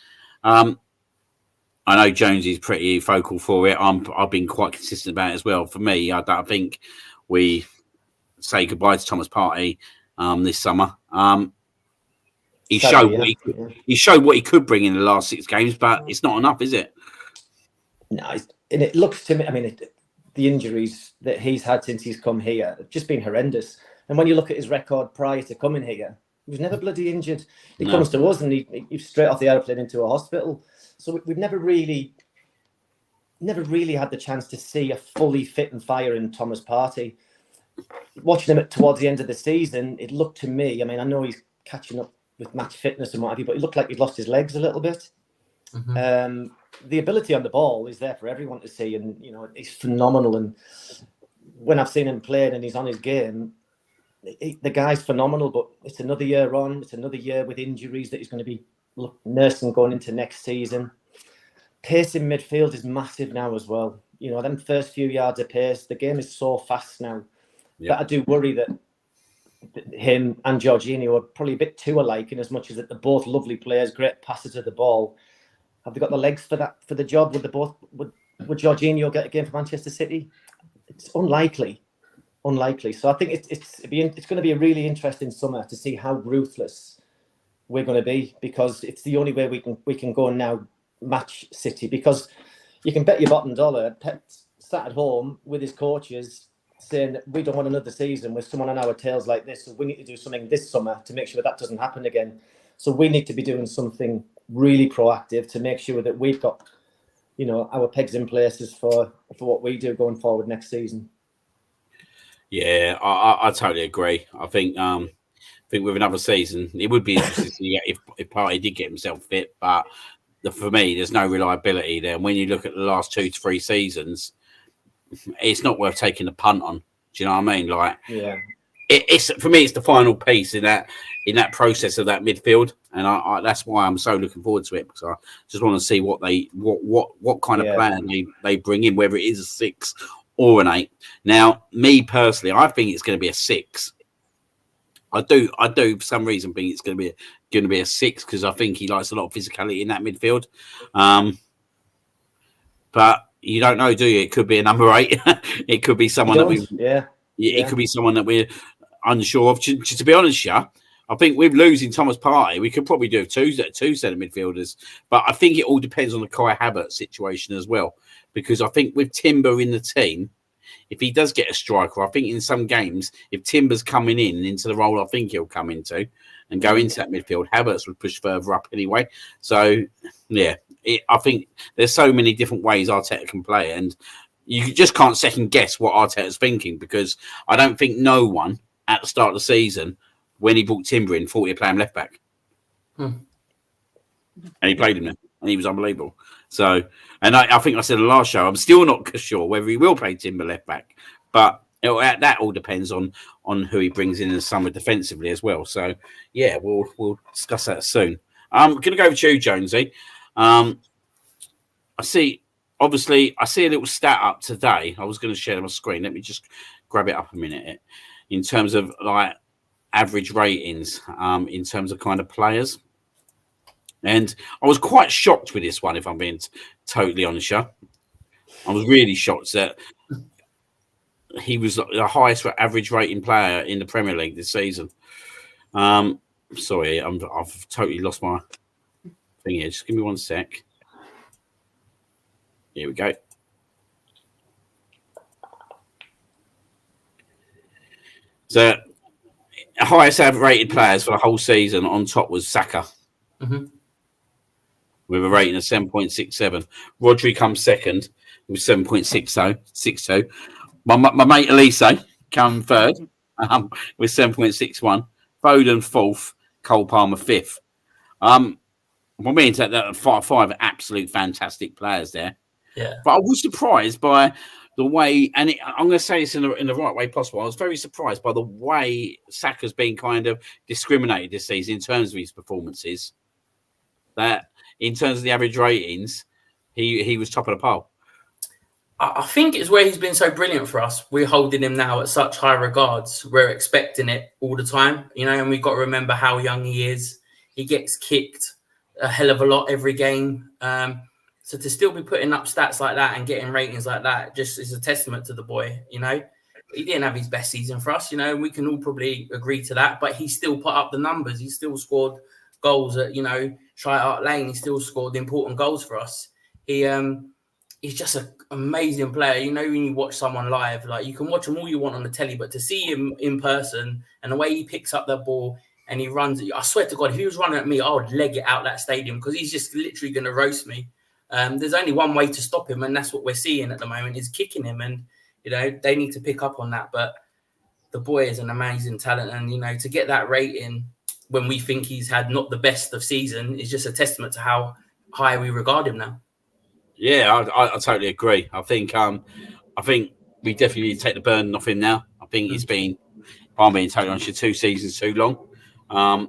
I know Jones is pretty vocal for it. I've been quite consistent about it as well. For me, I think we say goodbye to Thomas Partey this summer. He showed what he could bring in the last 6 games, but it's not enough, is it? No, and it looks to me, I mean, the injuries that he's had since he's come here have just been horrendous. And when you look at his record prior to coming here, he was never bloody injured. He comes to us and he's straight off the airplane into a hospital. So we've never really had the chance to see a fully fit and firing Thomas Partey. Watching him towards the end of the season, it looked to me, I mean, I know he's catching up with match fitness and what have you, but it looked like he'd lost his legs a little bit. Mm-hmm. The ability on the ball is there for everyone to see, and he's phenomenal. And when I've seen him playing and he's on his game, the guy's phenomenal. But it's another year on. It's another year with injuries that he's going to be nursing going into next season. Pace in midfield is massive now as well. Them first few yards of pace. The game is so fast now that I do worry that him and Jorginho are probably a bit too alike, in as much as that they're both lovely players, great passers of the ball. Have they got the legs for the job? Would Jorginho get a game for Manchester City? It's unlikely. So I think it's going to be a really interesting summer to see how ruthless we're going to be, because it's the only way we can go and now match City, because you can bet your bottom dollar Pep sat at home with his coaches saying that we don't want another season with someone on our tails like this, so we need to do something this summer to make sure that doesn't happen again. So we need to be doing something really proactive to make sure that we've got, you know, our pegs in places for what we do going forward next season. Yeah, I totally agree. I think with another season, it would be interesting to see if Partey did get himself fit. But for me, there's no reliability there. And when you look at the last 2 to 3 seasons, it's not worth taking a punt on. Do you know what I mean? Like, yeah, it's for me, it's the final piece in that process of that midfield, and I that's why I'm so looking forward to it, because I just want to see what kind of plan they bring in, whether it is a 6 or an 8. Now, me personally, I think it's going to be a 6. I do for some reason think it's going to be a 6, because I think he likes a lot of physicality in that midfield. But you don't know, do you? It could be a number 8. It could be someone it could be someone that we're unsure of. To be honest, I think with losing Thomas Partey, we could probably do two centre midfielders. But I think it all depends on the Kai Havertz situation as well, because I think with Timber in the team, if he does get a striker, I think in some games, if Timber's coming into the role I think he'll come into and go into that midfield, Havertz would push further up anyway. So, yeah, I think there's so many different ways Arteta can play, and you just can't second guess what Arteta's thinking, because I don't think no one at the start of the season, when he brought Timber in, thought he'd play him left back. And he played him there, and he was unbelievable. So, and I think I said in the last show, I'm still not sure whether he will play Timber left back, but that all depends on who he brings in the summer defensively as well. So, yeah, we'll discuss that soon. I'm going to go with you, Jonesy. I see a little stat up today. I was going to share on my screen. Let me just grab it up a minute. In terms of like average ratings, in terms of kind of players. And I was quite shocked with this one, if I'm being totally honest. I was really shocked that he was the highest average rating player in the Premier League this season. Sorry, I've totally lost my thing here. Just give me one sec. Here we go. So, highest rated players for the whole season on top was Saka. With a rating of 7.67. Rodri comes second with 7.62. My mate Elise come third with 7.61. Foden fourth. Cole Palmer fifth. That are five absolute fantastic players there. Yeah. But I was surprised by the way, and I'm going to say this in the right way possible. I was very surprised by the way Saka's been kind of discriminated this season in terms of his performances. That in terms of the average ratings, he was top of the pole. I think it's where he's been so brilliant for us. We're holding him now at such high regards. We're expecting it all the time, and we've got to remember how young he is. He gets kicked a hell of a lot every game. So to still be putting up stats like that and getting ratings like that just is a testament to the boy, He didn't have his best season for us, we can all probably agree to that, but he still put up the numbers. He still scored goals at, Shire Hart Lane. He still scored important goals for us. He's just an amazing player. When you watch someone live, like you can watch him all you want on the telly, but to see him in person and the way he picks up that ball and he runs, I swear to God, if he was running at me, I would leg it out that stadium, because he's just literally going to roast me. There's only one way to stop him, and that's what we're seeing at the moment, is kicking him. And, they need to pick up on that. But the boy is an amazing talent. And, to get that rating when we think he's had not the best of season is just a testament to how high we regard him now. Yeah, I totally agree. I think we definitely need to take the burden off him now. I think it's been, if I'm being totally honest, 2 seasons too long.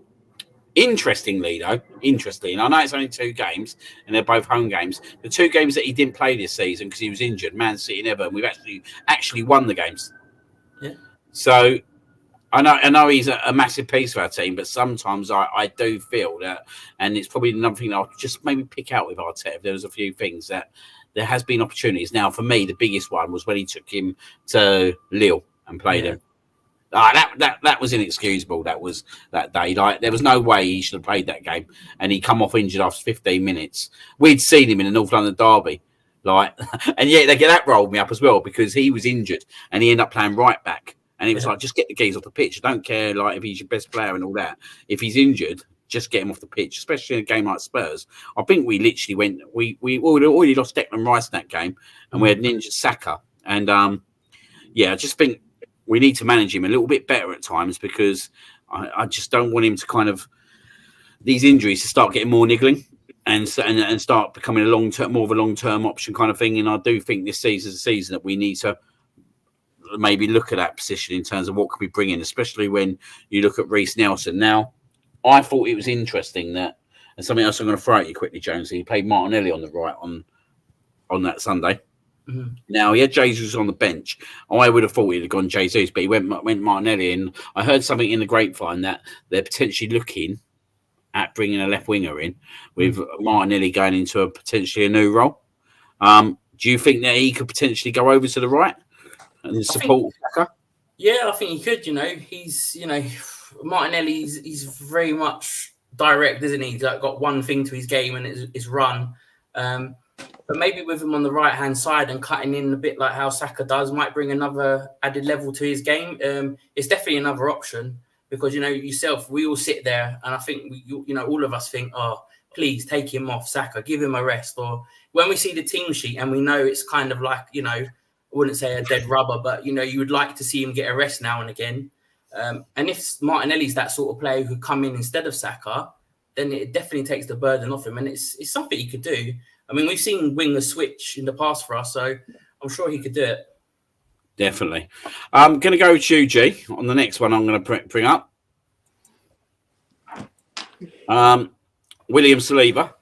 Interestingly, and I know it's only 2 games and they're both home games. The 2 games that he didn't play this season because he was injured, Man City and Everton, we've actually won the games. Yeah. So I know he's a massive piece of our team, but sometimes I do feel that, and it's probably another thing that I'll just maybe pick out with Arteta. If there was a few things that there has been opportunities. Now, for me, the biggest one was when he took him to Lille and played him. That was inexcusable. That was that day. Like there was no way he should have played that game, and he come off injured after 15 minutes. We'd seen him in the North London derby, like, and yet that rolled me up as well because he was injured and he ended up playing right back. And he was like, just get the geese off the pitch. I don't care like if he's your best player and all that. If he's injured, just get him off the pitch, especially in a game like Spurs. I think we literally went. We already lost Declan Rice in that game, and we had an injured Saka. And I just think we need to manage him a little bit better at times because I just don't want him to kind of these injuries to start getting more niggling and start becoming more of a long term option kind of thing. And I do think this season is a season that we need to maybe look at that position in terms of what could we bring in, especially when you look at Reece Nelson. Now, I thought it was interesting that, and something else I'm going to throw at you quickly, Jones. He played Martinelli on the right on that Sunday. Mm-hmm. Now he had Jesus on the bench. I would have thought he'd have gone Jesus, but he went Martinelli. And I heard something in the grapevine that they're potentially looking at bringing a left winger in with Martinelli going into a potentially a new role. Do you think that he could potentially go over to the right and support Saka? Yeah, I think he could. He's Martinelli. He's very much direct, isn't he? He's got one thing to his game and it's run. But maybe with him on the right hand side and cutting in a bit like how Saka does might bring another added level to his game. It's definitely another option because yourself, we all sit there and I think all of us think, oh, please take him off Saka, give him a rest. Or when we see the team sheet and we know it's kind of like I wouldn't say a dead rubber, but you would like to see him get a rest now and again. And if Martinelli's that sort of player who come in instead of Saka, then it definitely takes the burden off him, and it's something he could do. I mean, we've seen wingers switch in the past for us, so I'm sure he could do it. Definitely. I'm going to go with you, G, on the next one I'm going to bring up. William Saliba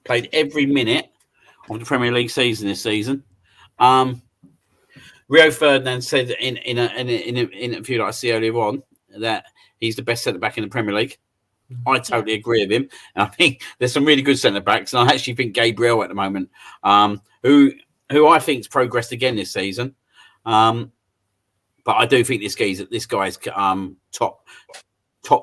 played every minute of the Premier League season this season. Rio Ferdinand said in an interview that I see earlier on that he's the best centre-back in the Premier League. I totally agree with him. And I think there's some really good centre-backs. And I actually think Gabriel at the moment, who I think's progressed again this season. But I do think this guy's top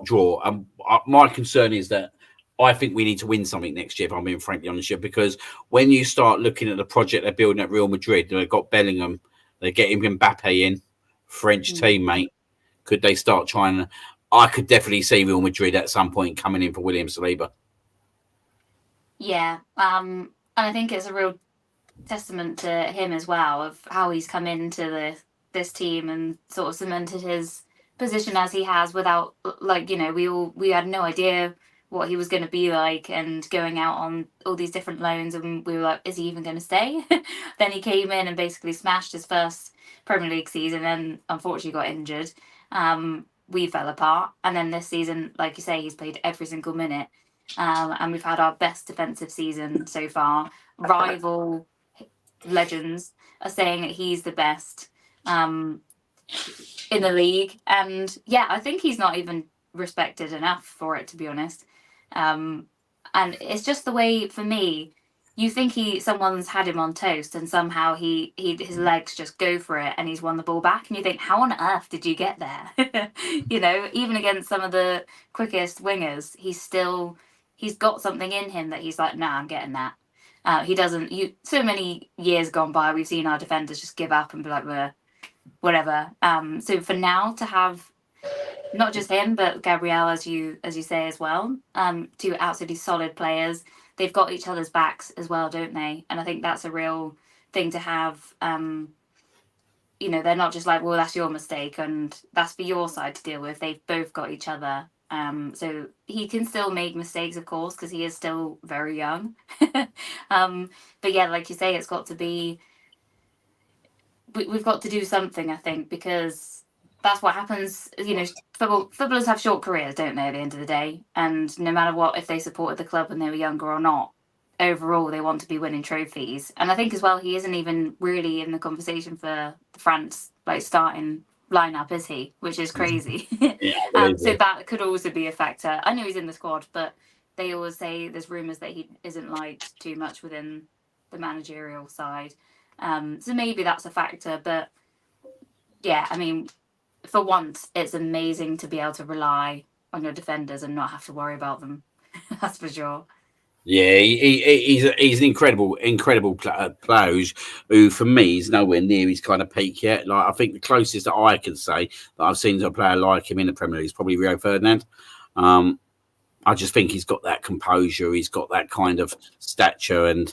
draw. My concern is that I think we need to win something next year, if I'm being frankly honest with you, because when you start looking at the project they're building at Real Madrid, they've got Bellingham, they're getting Mbappe in, French teammate. Could they start trying to... I could definitely see Real Madrid at some point coming in for William Saliba. Yeah, and I think it's a real testament to him as well of how he's come into this team and sort of cemented his position as he has without, we had no idea what he was going to be like and going out on all these different loans, and we were like, is he even going to stay? Then he came in and basically smashed his first Premier League season and unfortunately got injured. We fell apart, and then this season, like you say, he's played every single minute, and we've had our best defensive season so far. Rival legends are saying that he's the best in the league, and I think he's not even respected enough for it, to be honest. And it's just the way, for me, you think someone's had him on toast and somehow his legs just go for it and he's won the ball back, and you think, how on earth did you get there? Even against some of the quickest wingers, he's got something in him that he's like, nah, I'm getting that. He doesn't. So many years gone by, we've seen our defenders just give up and be like, whatever. So for now to have not just him but Gabriel, as you say as well, two absolutely solid players. They've got each other's backs as well, don't they? And I think that's a real thing to have. They're not just like, well, that's your mistake and that's for your side to deal with. They've both got each other. So he can still make mistakes, of course, because he is still very young. But yeah, like you say, it's got to be... We've got to do something, I think, because that's what happens. Footballers have short careers, don't they, at the end of the day? And no matter what, if they supported the club when they were younger or not, overall they want to be winning trophies. And I think as well, he isn't even really in the conversation for the France starting lineup, is he? Which is crazy. So that could also be a factor. I know he's in the squad, but they always say there's rumours that he isn't liked too much within the managerial side. So maybe that's a factor. But yeah, I mean, for once, it's amazing to be able to rely on your defenders and not have to worry about them. That's for sure. Yeah, he's an incredible player who, for me, is nowhere near his kind of peak yet. Like, I think the closest that I can say that I've seen to a player like him in the Premier League is probably Rio Ferdinand. I just think he's got that composure, he's got that kind of stature, and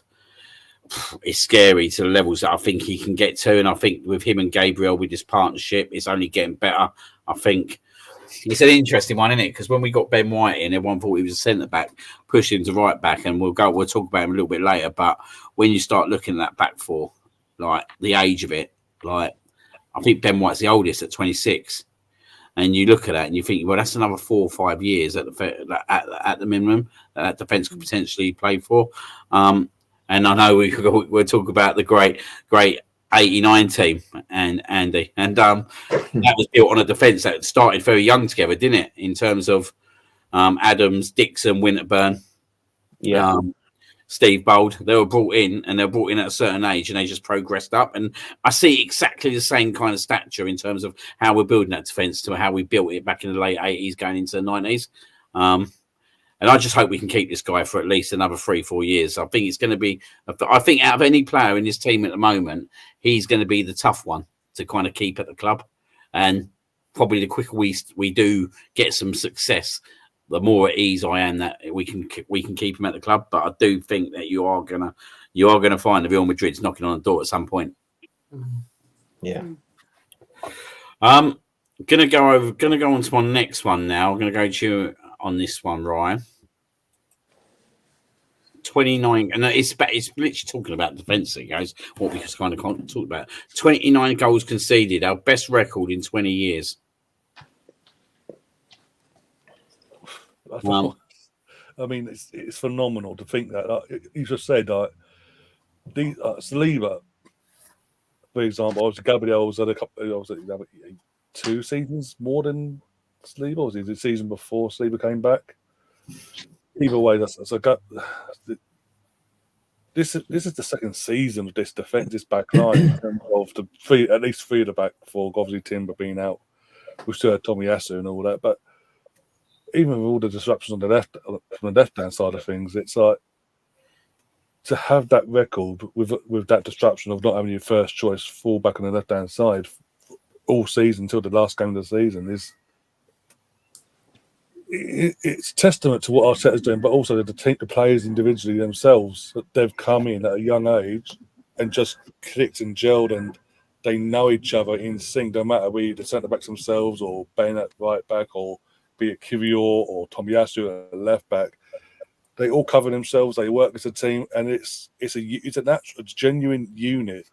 it's scary to the levels that I think he can get to. And I think with him and Gabriel, with this partnership, it's only getting better. I think it's an interesting one, isn't it? Because when we got Ben White in, everyone thought he was a centre back, pushed him to right back, and we'll talk about him a little bit later. But when you start looking at that back four, like the age of it, like I think Ben White's the oldest at 26, and you look at that and you think, well, that's another 4 or 5 years at the minimum that defence could potentially play for. And I know we'll talk about the great 89 team and Andy, and that was built on a defence that started very young together, didn't it? In terms of Adams, Dixon, Winterburn, Steve Bold, they were brought in at a certain age, and they just progressed up. And I see exactly the same kind of stature in terms of how we're building that defence to how we built it back in the late 80s, going into the 90s. And I just hope we can keep this guy for at least another 3-4 years. I think it's going to be, I think out of any player in this team at the moment, he's going to be the tough one to kind of keep at the club. And probably the quicker we do get some success, the more at ease I am that we can keep him at the club. But I do think that you are gonna find the Real Madrid's knocking on the door at some point. Yeah. Gonna go on to my next one now. I'm gonna go to you on this one, Ryan. 29, and it's literally talking about defence, guys. What we just kind of talked about. 29 goals conceded, our best record in 20 years. I mean, it's phenomenal to think that. You just said Saliba, for example. Obviously, Gabriel was at a 2 seasons more than Saliba. Was it the season before Saliba came back? Either way, this is the second season of this defence, this back line, in terms of at least 3 of the back 4. Obviously, Timber being out, we still had Tomiyasu and all that. But even with all the disruptions on the left-hand side of things, it's like to have that record with that disruption of not having your first choice fullback on the left-hand side all season until the last game of the season is. It's testament to what Arteta's doing, but also the players individually themselves, that they've come in at a young age and just clicked and gelled, and they know each other in sync, no matter be the centre backs themselves or Ben at right back, or be it Kivior or Tomiyasu at left back. They all cover themselves. They work as a team, and it's a genuine unit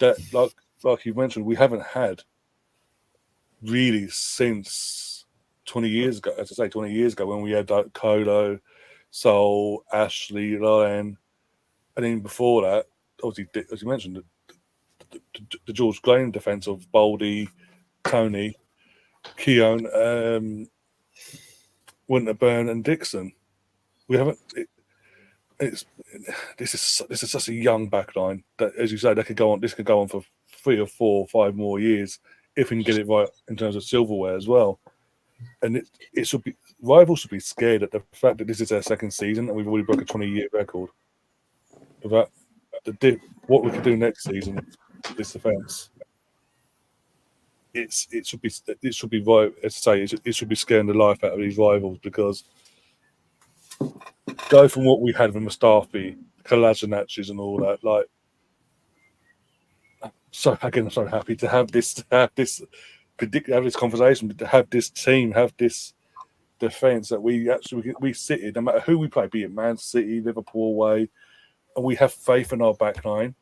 that, like you mentioned, we haven't had really since 20 years ago, as I say, 20 years ago, when we had Kolo, Sol, Ashley, Ryan, and then before that, obviously, as you mentioned, the George Graham defence of Baldy, Tony, Keown, Winterburn, and Dixon. We haven't. This is such a young backline that, as you say, they could go on. This could go on for 3 or 4 or 5 more years if we can get it right in terms of silverware as well. And it should be, rivals should be scared at the fact that this is their second season and we've already broke a 20-year record. About what we can do next season, this defence. It should be as I say, it should be scaring the life out of these rivals, because go from what we had with Mustafi, Kolasinac and all that, like. So again, I'm so happy to have this conversation, to have this team, have this defence that we sit in, no matter who we play, be it Man City, Liverpool away, and we have faith in our back line.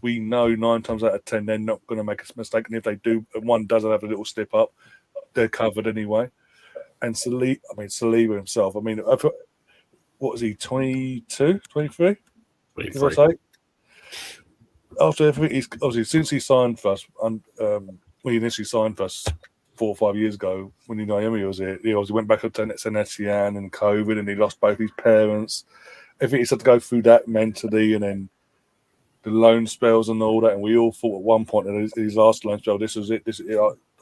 We know 9 times out of 10 they're not going to make a mistake, and if they do, and one doesn't have a little slip up, they're covered anyway. And Saliba himself, what was he, 22, 23? Give or take. After everything, he's obviously, since he signed for us, when he initially signed for us 4 or 5 years ago, when Naomi was here, he obviously went back up to Saint Etienne and COVID, and he lost both his parents. I think he's had to go through that mentally, and then the loan spells and all that. And we all thought at one point in his last loan spell, this was it.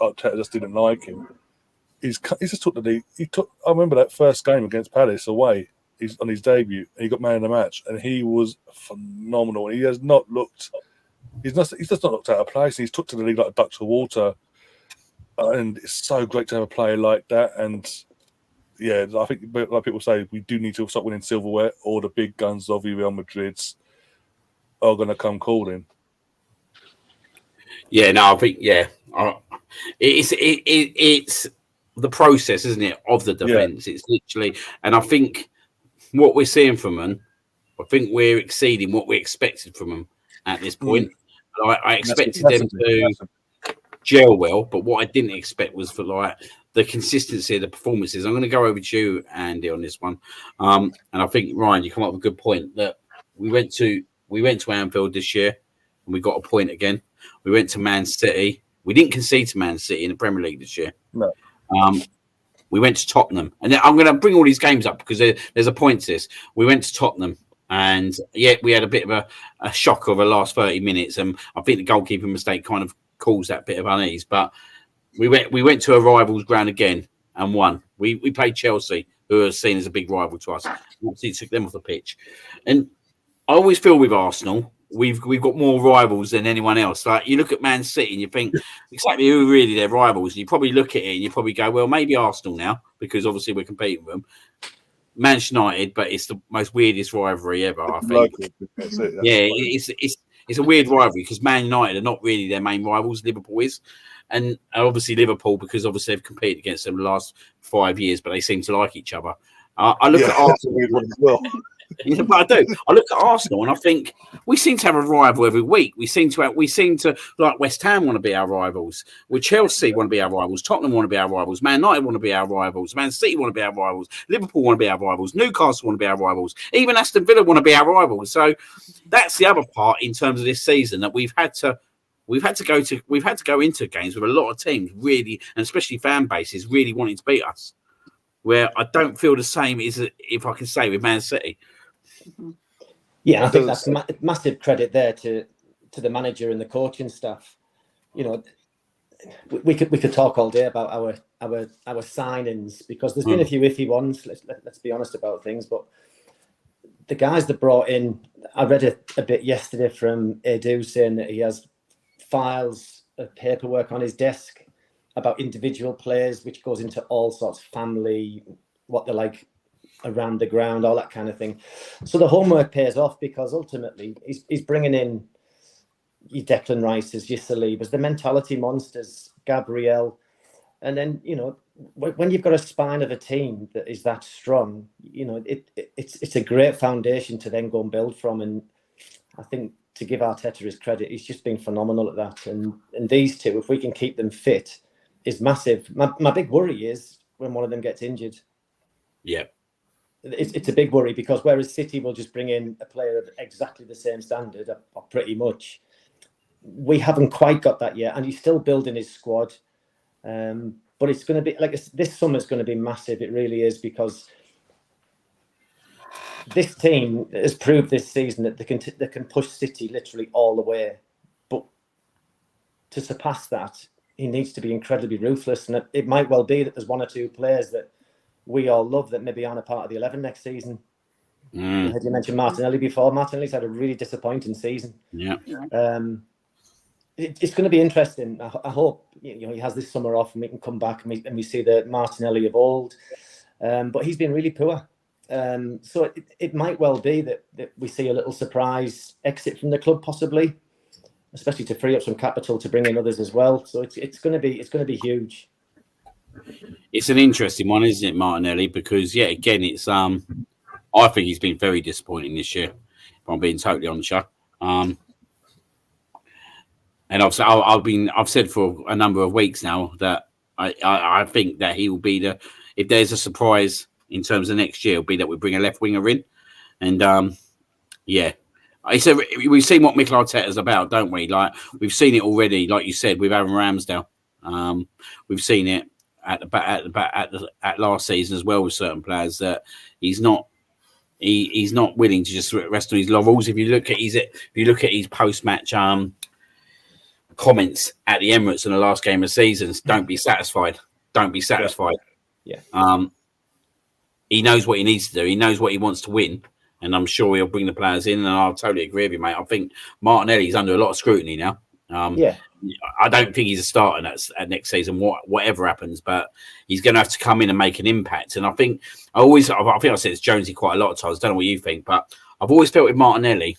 Arteta just didn't like him. He's just took the lead. I remember that first game against Palace away. He's on his debut, and he got man of the match, and he was phenomenal. He has not looked. He's just not looked out of place. He's took to the league like a duck to water, and it's so great to have a player like that. And yeah, I think like people say, we do need to start winning silverware, or the big guns of Real Madrid's are going to come calling. Yeah, no, I think it's the process, isn't it, of the defence? It's literally, and I think what we're seeing from them, I think we're exceeding what we expected from them at this point. I expected them to gel well, but what I didn't expect was for like the consistency of the performances. I'm going to go over to you, Andy, on this one, and I think Ryan, you come up with a good point that we went to Anfield this year and we got a point again. We went to Man City. We didn't concede to Man City in the Premier League this year. No. We went to Tottenham, and I'm going to bring all these games up because there's a point to this. We went to Tottenham, and we had a bit of a shock of the last 30 minutes, and I think the goalkeeping mistake kind of caused that bit of unease. But we went to a rival's ground again and won. We played Chelsea, who are seen as a big rival to us. We took them off the pitch, and I always feel with Arsenal, we've got more rivals than anyone else. Like you look at Man City and you think exactly who are really their rivals. And you probably look at it and you probably go, well, maybe Arsenal now because obviously we're competing with them. Manchester United, but it's the most weirdest rivalry ever. I think. It's a weird rivalry because Man United are not really their main rivals. Liverpool is, and obviously Liverpool because obviously they've competed against them the last 5 years, but they seem to like each other. I look at Arsenal as well. Yeah, but I do. I look at Arsenal and I think we seem to have a rival every week. We seem to like West Ham want to be our rivals. With Chelsea want to be our rivals. Tottenham want to be our rivals. Man United want to be our rivals. Man City want to be our rivals. Liverpool want to be our rivals. Newcastle want to be our rivals. Even Aston Villa want to be our rivals. So that's the other part in terms of this season that we've had to go into games with a lot of teams really, and especially fan bases really wanting to beat us. Where I don't feel the same as if I can say with Man City. Yeah, I think that's massive credit there to the manager and the coaching staff. You know, we could talk all day about our signings because there's been a few iffy ones. Let's be honest about things, but the guys that brought in, I read a bit yesterday from Edu saying that he has files of paperwork on his desk about individual players, which goes into all sorts of family, what they're like around the ground, all that kind of thing. So the homework pays off because ultimately he's bringing in your Declan Rices, your Salibas, the mentality monsters, Gabriel. And then, you know, when you've got a spine of a team that is that strong, you know, it's a great foundation to then go and build from. And I think to give Arteta his credit, he's just been phenomenal at that. And these two, if we can keep them fit, is massive. My big worry is when one of them gets injured. Yeah. It's a big worry because whereas City will just bring in a player of exactly the same standard, or pretty much, we haven't quite got that yet. And he's still building his squad. But it's going to be, like, this summer's going to be massive. It really is, because this team has proved this season that they can push City literally all the way. But to surpass that, he needs to be incredibly ruthless. And it might well be that there's one or two players that we all love that maybe aren't a part of the 11 next season. Had you mentioned Martinelli before? Martinelli's had a really disappointing season. Yeah. It's going to be interesting. I hope he has this summer off and we can come back and we see the Martinelli of old. But he's been really poor. So it might well be that we see a little surprise exit from the club, possibly, especially to free up some capital to bring in others as well. So it's going to be huge. It's an interesting one, isn't it, Martinelli? Because again, it's I think he's been very disappointing this year. If I'm being totally honest, and I've said for a number of weeks now that I think that he will be if there's a surprise in terms of next year, it'll be that we bring a left winger in, and we've seen what Mikel Arteta is about, don't we? Like we've seen it already, like you said, with Aaron Ramsdale. We've seen it at last season as well with certain players that he's not willing to just rest on his laurels. If you look at his post match comments at the Emirates in the last game of seasons. Don't be satisfied. Don't be satisfied. Yeah. He knows what he needs to do. He knows what he wants to win. And I'm sure he'll bring the players in. And I'll totally agree with you, mate. I think Martinelli's under a lot of scrutiny now. I don't think he's a starter at next season, whatever happens, but he's going to have to come in and make an impact. And I think I think I said it's Jonesy quite a lot of times. I don't know what you think, but I've always felt with Martinelli,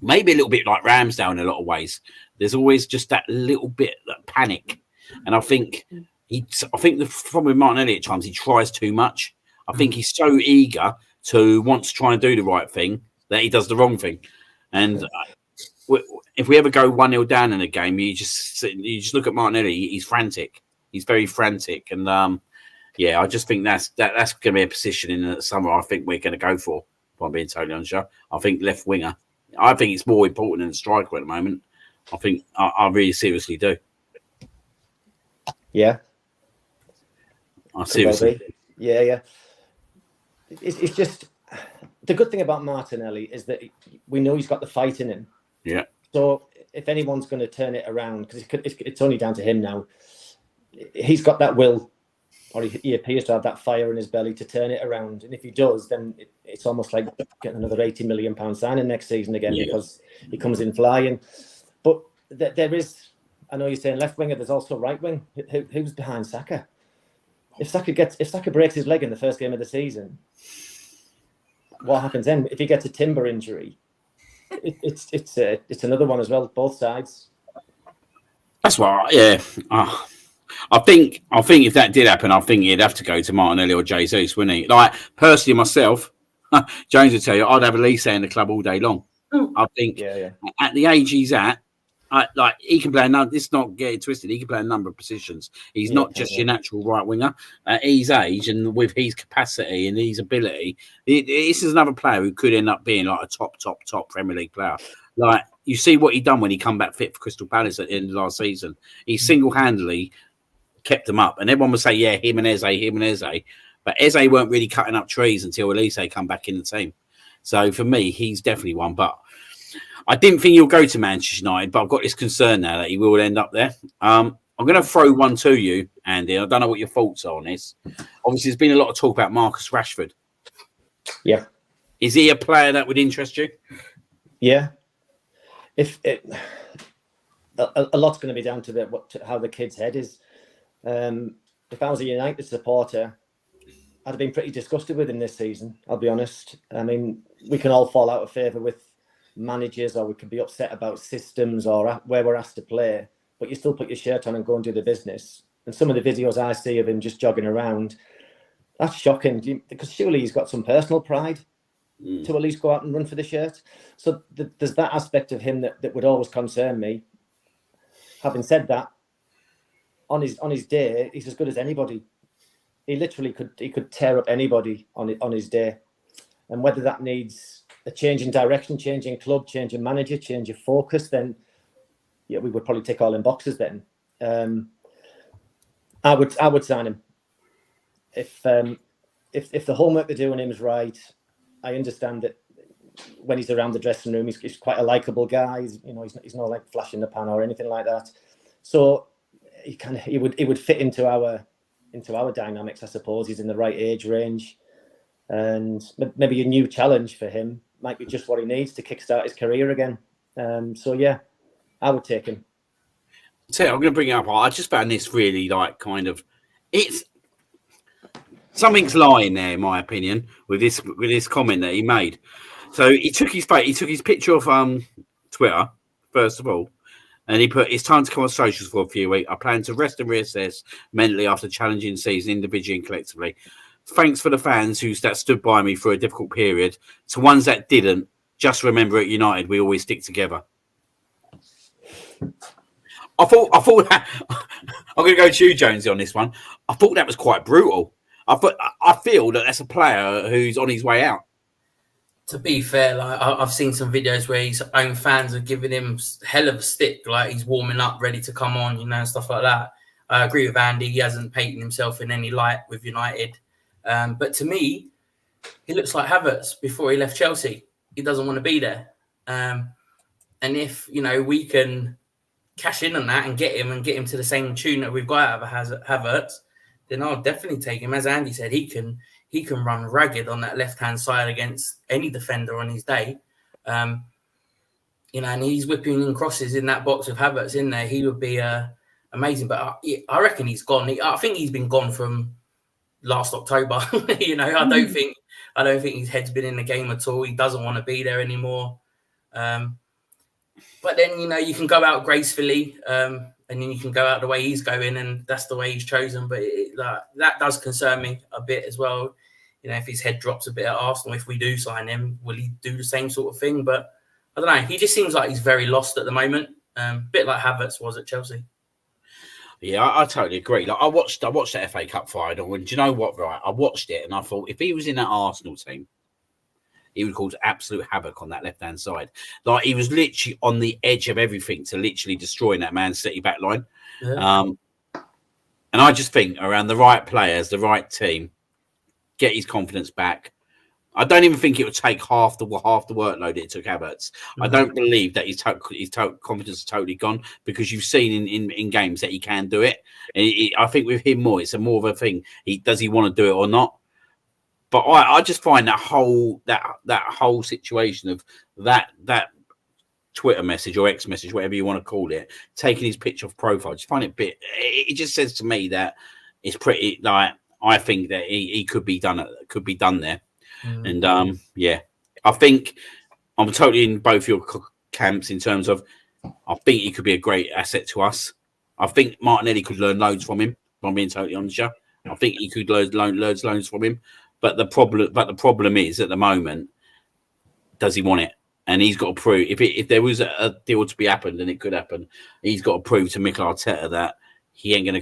maybe a little bit like Ramsdale in a lot of ways. There's always just that little bit that panic. And I think the problem with Martinelli at times, he tries too much. I think he's so eager to want to try and do the right thing that he does the wrong thing. And if we ever go 1-0 down in a game, you just look at Martinelli. He's frantic. He's very frantic. And I just think that's going to be a position in the summer. I think we're going to go for. If I'm being totally honest, I think left winger. I think it's more important than striker at the moment. I think I really seriously do. Yeah. I seriously. Yeah. It's just the good thing about Martinelli is that we know he's got the fight in him. Yeah. So if anyone's going to turn it around, because it's only down to him now, he's got that will, or he appears to have that fire in his belly to turn it around. And if he does, then it's almost like getting another £80 million signing next season again because he comes in flying. But there is, I know you're saying left winger, there's also right wing. Who's behind Saka? If Saka breaks his leg in the first game of the season, what happens then? If he gets a timber injury, it's another one as well. Both sides. That's why, yeah. I think if that did happen, I think he'd have to go to Martinelli or Jesus, wouldn't he? Like personally, myself, James would tell you, I'd have Elise in the club all day long. I think at the age he's at, he can play. This not getting twisted. He can play a number of positions. He's not just your natural right winger. At his age and with his capacity and his ability, this is another player who could end up being like a top Premier League player. Like you see what he done when he come back fit for Crystal Palace at the end of last season. He single-handedly kept them up, and everyone would say, "Yeah, him and Eze." But Eze weren't really cutting up trees until Elise come back in the team. So for me, he's definitely one. But I didn't think he'll go to Manchester United, but I've got this concern now that he will end up there. I'm going to throw one to you, Andy. I don't know what your thoughts are on this. Obviously, there's been a lot of talk about Marcus Rashford. Yeah. Is he a player that would interest you? Yeah. A lot's going to be down to how the kid's head is. If I was a United supporter, I'd have been pretty disgusted with him this season, I'll be honest. I mean, we can all fall out of favour with managers, or we can be upset about systems or where we're asked to play, but you still put your shirt on and go and do the business. And some of the videos I see of him just jogging around, that's shocking, because surely he's got some personal pride to at least go out and run for the shirt. So there's that aspect of him that would always concern me. Having said that, on his day, he's as good as anybody. He literally could tear up anybody on his day. And whether that needs a change in direction, change in club, change in manager, change of focus, then we would probably tick all in boxes then. I would sign him. If the homework they're doing him is right. I understand that when he's around the dressing room, he's quite a likable guy. He's not like flash in the pan or anything like that. So he would fit into our dynamics, I suppose. He's in the right age range, and maybe a new challenge for him might be just what he needs to kickstart his career again. So yeah, I would take him. So I'm going to bring it up. I just found this really it's something's lying there, in my opinion, with this comment that he made. So he took his picture off Twitter first of all, and he put, "It's time to come on socials for a few weeks. I plan to rest and reassess mentally after challenging season, individually and collectively. Thanks for the fans that stood by me for a difficult period. To ones that didn't, just remember at United, we always stick together." I thought that, I'm going to go to you, Jonesy, on this one. I thought that was quite brutal. I feel that that's a player who's on his way out. To be fair, I've seen some videos where his own fans are giving him hell of a stick, like he's warming up, ready to come on, and stuff like that. I agree with Andy. He hasn't painted himself in any light with United. But to me, he looks like Havertz before he left Chelsea. He doesn't want to be there. And if, we can cash in on that and get him to the same tune that we've got out of Havertz, then I'll definitely take him. As Andy said, he can run ragged on that left-hand side against any defender on his day. And he's whipping in crosses in that box with Havertz in there. He would be amazing. But I reckon he's gone. I think he's been gone from last October. I don't think his head's been in the game at all. He doesn't want to be there anymore. But then, you can go out gracefully and then you can go out the way he's going, and that's the way he's chosen. But that does concern me a bit as well. If his head drops a bit at Arsenal, if we do sign him, will he do the same sort of thing? But I don't know. He just seems like he's very lost at the moment. A bit like Havertz was at Chelsea. Yeah, I totally agree. Like I watched that FA Cup final, and do you know what? Right, I watched it, and I thought if he was in that Arsenal team, he would cause absolute havoc on that left-hand side. Like he was literally on the edge of everything to literally destroying that Man City back line. Yeah. And I just think around the right players, the right team, get his confidence back. I don't even think it would take half the workload it took Havertz. Mm-hmm. I don't believe that his confidence is totally gone, because you've seen in games that he can do it. And I think with him more, it's more of a thing. Does he want to do it or not? But I just find that whole situation of that Twitter message or X message, whatever you want to call it, taking his picture off profile, just find it it just says to me that it's pretty, like, I think that he could be done there. Mm. And I think I'm totally in both your camps in terms of I think he could be a great asset to us. I think Martinelli could learn loads from him, if I'm being totally honest. I think he could learn loads from him. But the problem is, at the moment, does he want it? And he's got to prove, if there was a deal to be happened, and it could happen, he's got to prove to Mikel Arteta that he ain't going to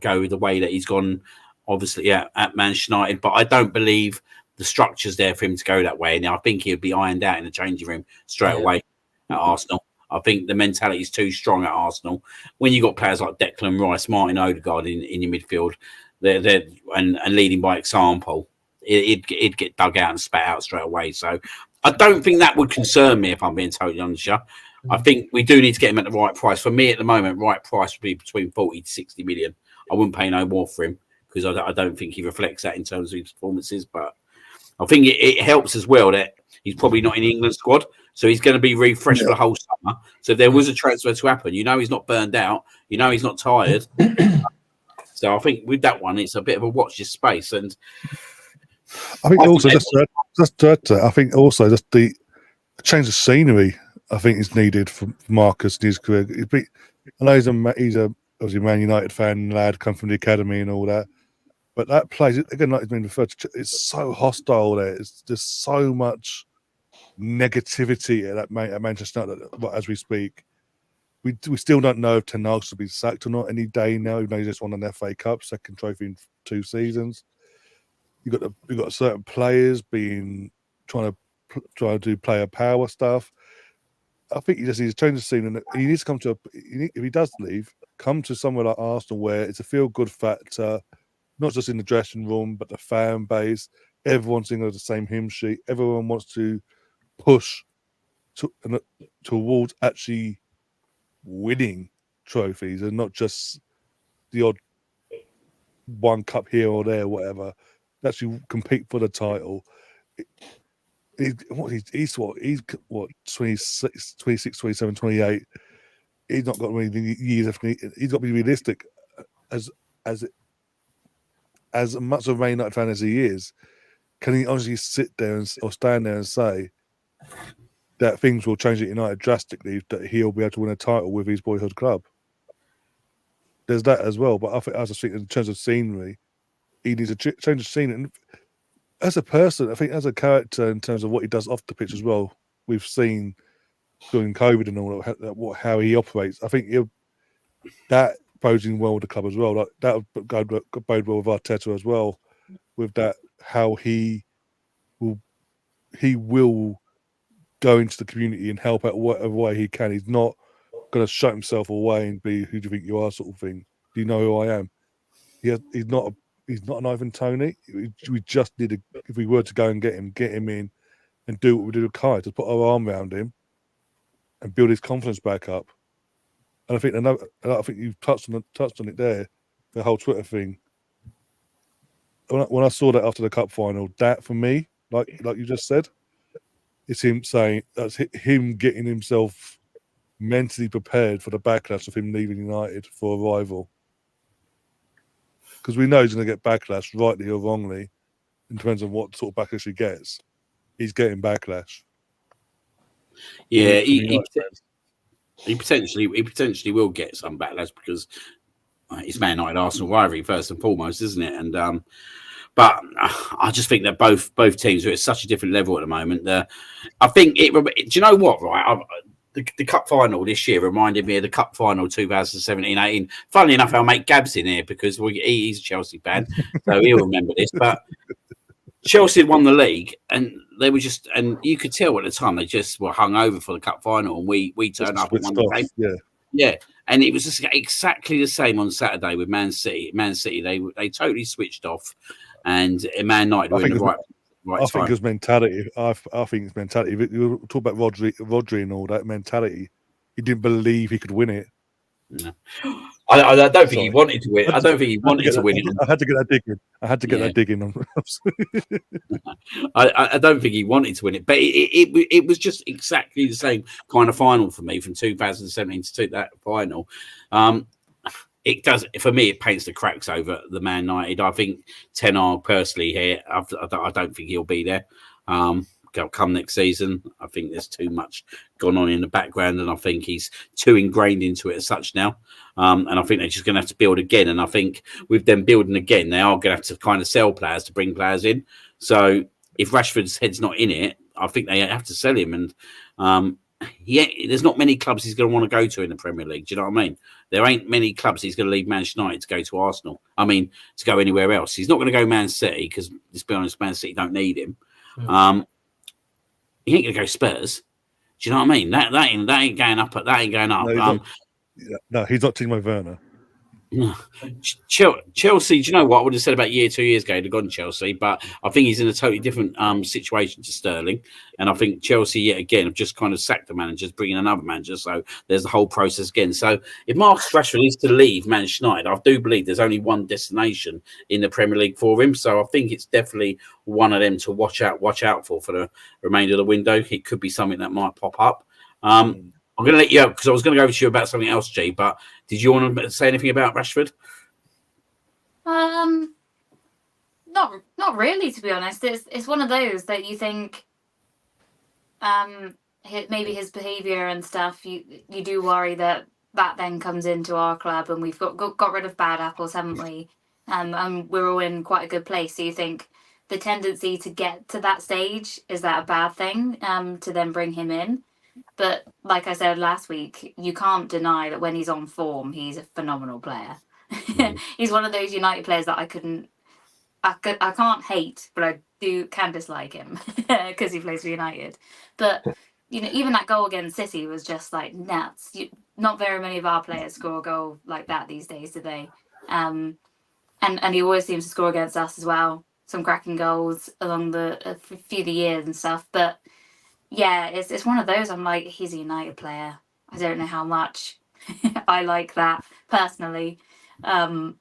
go the way that he's gone, obviously, at Manchester United. But I don't believe the structure's there for him to go that way. And I think he'd be ironed out in the changing room straight away at Arsenal. I think the mentality is too strong at Arsenal. When you've got players like Declan Rice, Martin Odegaard in your midfield, they're and leading by example, it'd get dug out and spat out straight away. So I don't think that would concern me, if I'm being totally honest. I think we do need to get him at the right price. For me, at the moment, right price would be between 40 to 60 million. I wouldn't pay no more for him, because I don't think he reflects that in terms of his performances. But I think it helps as well that he's probably not in the England squad, so he's going to be refreshed for the whole summer. So if there was a transfer to happen, he's not burned out, he's not tired. So I think with that one, it's a bit of a watch this space. And I think also just to add to that, I think also just the change of scenery, I think, is needed for Marcus in his career. I know he's a obviously Man United fan, lad, come from the academy and all that. But that place, again, like it's been referred to, it's so hostile there. It's just so much negativity at Manchester United as we speak. We still don't know if Ten Hag will be sacked or not any day now, even though he just won an FA Cup, second trophy in 2 seasons. You've got certain players trying to do player power stuff. I think he just needs to change the scene, and he needs to come to if he does leave, come to somewhere like Arsenal where it's a feel-good factor, not just in the dressing room, but the fan base. Everyone's singing the same hymn sheet. Everyone wants to push towards actually winning trophies, and not just the odd one cup here or there, whatever. Actually compete for the title. He's 26, 27, 28. He's not got many years left. He's got to be realistic. As much of a Man United fan as he is, can he honestly sit there or stand there and say that things will change at United drastically, that he'll be able to win a title with his boyhood club? There's that as well. But I think in terms of scenery, he needs to change the scene. And as a person, I think as a character, in terms of what he does off the pitch as well, we've seen during COVID and all how he operates. I think that bodes in well with the club as well. Like that would bode well with Arteta as well, with that how he will go into the community and help out whatever way he can. He's not going to shut himself away and be who do you think you are sort of thing. Do you know who I am? He's not an Ivan Toney. We just need if we were to go and get him in and do what we did with Kai, to put our arm around him and build his confidence back up. And I think you've touched on it there, the whole Twitter thing. When I saw that after the cup final, that for me, like you just said, it's him saying that's him getting himself mentally prepared for the backlash of him leaving United for a rival. Because we know he's going to get backlash, rightly or wrongly, in terms of what sort of backlash he gets. He's getting backlash. Yeah, From United fans. he potentially will get some backlash because it's Man United Arsenal rivalry first and foremost, isn't it? And but I just think that both teams are at such a different level at the moment. I think it. Do you know what? Right, the cup final this year reminded me of the cup final 2017-18. Funnily enough, our mate Gab's in here because he's a Chelsea fan, so he'll remember this. But Chelsea had won the league, and they were and you could tell at the time they just were hung over for the cup final, and we turned up and won the game. Yeah, and it was just exactly the same on Saturday with Man City. Man City, they totally switched off, and Man United were in the right. I think it's mentality. I think it's mentality. You talk about Rodri and all that mentality. He didn't believe he could win it. No. I don't think he wanted to win. I don't think he wanted to win it. I had to get that dig in. I don't think he wanted to win it, but it was just exactly the same kind of final for me from 2017 to that final. It does for me. It paints the cracks over the Man United. I think Ten Hag personally here. I don't think he'll be there. Come next season, I think there's too much gone on in the background, and I think he's too ingrained into it as such now. And I think they're just going to have to build again. And I think with them building again, they are going to have to kind of sell players to bring players in. So if Rashford's head's not in it, I think they have to sell him. And there's not many clubs he's going to want to go to in the Premier League. Do you know what I mean? There ain't many clubs he's going to leave Manchester United to go to Arsenal. I mean, to go anywhere else. He's not going to go Man City because, let's be honest, Man City don't need him. He ain't going to go Spurs. Do you know what I mean? That ain't going up. That ain't going up. No, he's not Timo Werner. Chelsea, do you know what I would have said about 2 years ago? He'd have gone Chelsea, but I think he's in a totally different situation to Sterling. And I think Chelsea, yet again, have just kind of sacked the managers, bringing another manager. So there's the whole process again. So if Marcus Rashford is to leave Manchester United, I do believe there's only one destination in the Premier League for him. So I think it's definitely one of them to watch out for the remainder of the window. It could be something that might pop up. I'm going to let you out because I was going to go to you about something else, G. But did you want to say anything about Rashford? Not really, to be honest. It's one of those that you think, maybe his behaviour and stuff. You do worry that then comes into our club, and we've got rid of bad apples, haven't we? And we're all in quite a good place. So you think the tendency to get to that stage, is that a bad thing? To then bring him in. But like I said last week, you can't deny that when he's on form, he's a phenomenal player. He's one of those United players that I can't hate, but I can dislike him because he plays for United. But even that goal against City was just like nuts. Not very many of our players score a goal like that these days, do they? And he always seems to score against us as well. Some cracking goals along a few of the years and stuff, but. Yeah, it's one of those. I'm like, he's a United player. I don't know how much I like that personally, but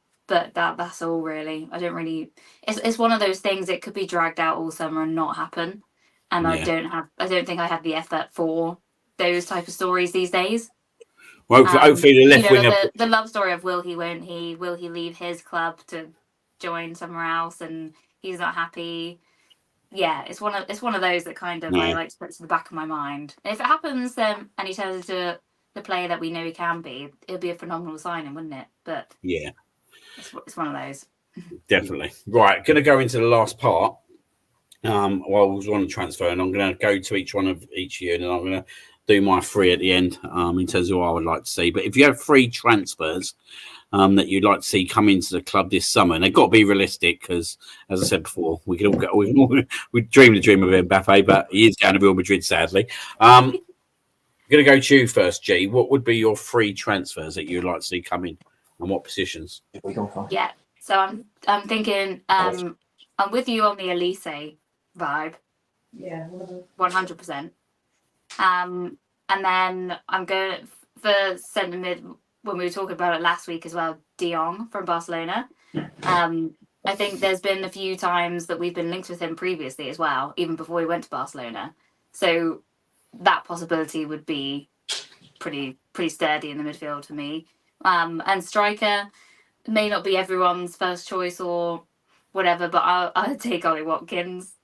that's all really. I don't really. It's one of those things. It could be dragged out all summer and not happen, and I don't think I have the effort for those type of stories these days. Well, hopefully the left winger. The love story of will he, won't he? Will he leave his club to join somewhere else, and he's not happy? Yeah, it's one of those that kind of I like to put to the back of my mind. And if it happens, and he turns into the player that we know he can be, it'll be a phenomenal signing, wouldn't it? But yeah, it's one of those. Definitely. Right, going to go into the last part. Well, I was on the transfer, and I'm going to go to each of you, and then I'm going to do my three at the end in terms of what I would like to see. But if you have 3 transfers that you'd like to see come into the club this summer, and they've got to be realistic because, as I said before, we dream the dream of Mbappe, but he is going to Real Madrid, sadly. I'm going to go to you first, G. What would be your 3 transfers that you'd like to see come in, and what positions? Yeah, so I'm thinking I'm with you on the Elise vibe. Yeah, 100%. And then I'm going for centre mid, when we were talking about it last week as well, De Jong from Barcelona. I think there's been a few times that we've been linked with him previously as well, even before he went to Barcelona. So that possibility would be pretty sturdy in the midfield for me. And striker may not be everyone's first choice or whatever, but I'll take Ollie Watkins.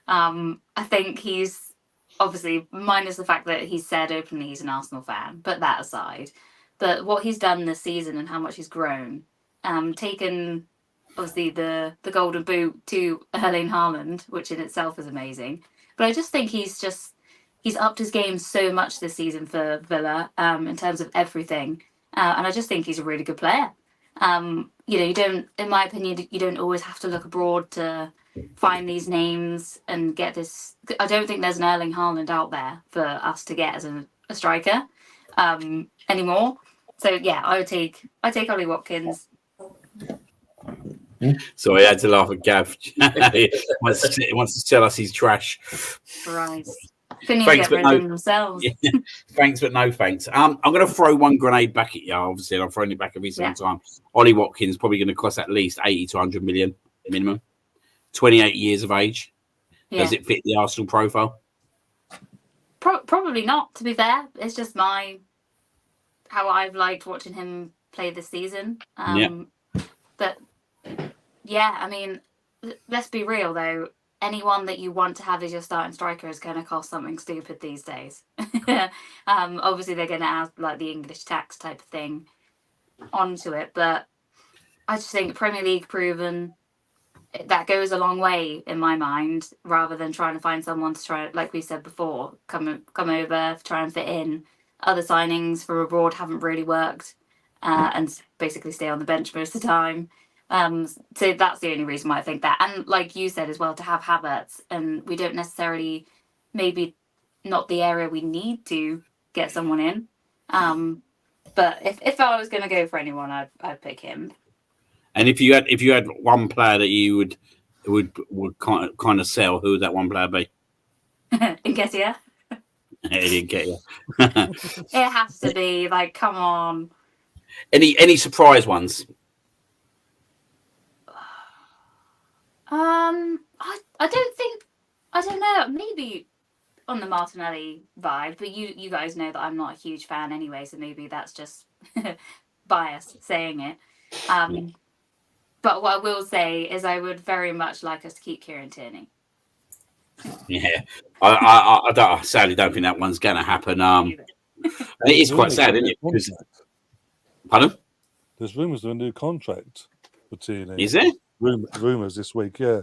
I think he's obviously, minus the fact that he said openly he's an Arsenal fan, but that aside, but what he's done this season and how much he's grown, taken obviously the golden boot to Erling Haaland, which in itself is amazing. But I just think he's upped his game so much this season for Villa, in terms of everything. And I just think he's a really good player. You don't, in my opinion, you don't always have to look abroad to find these names and get this. I don't think there's an Erling Haaland out there for us to get as a striker anymore. So yeah, I take Ollie Watkins. Sorry, I had to laugh at Gav. He wants to tell us he's trash. Right. Couldn't even Thanks, get but rid no. of them themselves. Thanks, but no thanks. I'm going to throw one grenade back at you. Obviously, and I'm throwing it back every single time. Ollie Watkins probably going to cost at least 80 to 100 million minimum. 28 years of age. Yeah. Does it fit the Arsenal profile? Probably not, to be fair. It's just how I've liked watching him play this season. But yeah, I mean, let's be real though. Anyone that you want to have as your starting striker is going to cost something stupid these days. Obviously, they're going to add like the English tax type of thing onto it, but I just think Premier League proven, that goes a long way in my mind, rather than trying to find someone to try, like we said before, come over, try and fit in. Other signings from abroad haven't really worked, and basically stay on the bench most of the time. So that's the only reason why I think that. And like you said as well, to have Havertz, and we don't necessarily, maybe not the area we need to get someone in. But if I was going to go for anyone, I'd pick him. And if you had one player that you would kind of sell, who would that one player be? Nketiah. He didn't get you. It has to be, like, come on. Any surprise ones? I don't know, maybe on the Martinelli vibe, but you guys know that I'm not a huge fan anyway, so maybe that's just bias saying it. But what I will say is I would very much like us to keep Kieran Tierney. Yeah, I sadly don't think that one's going to happen. And it is quite sad, isn't it? Because, pardon? There's rumours of a new contract for Tierney. Is there? Rumours this week, yeah.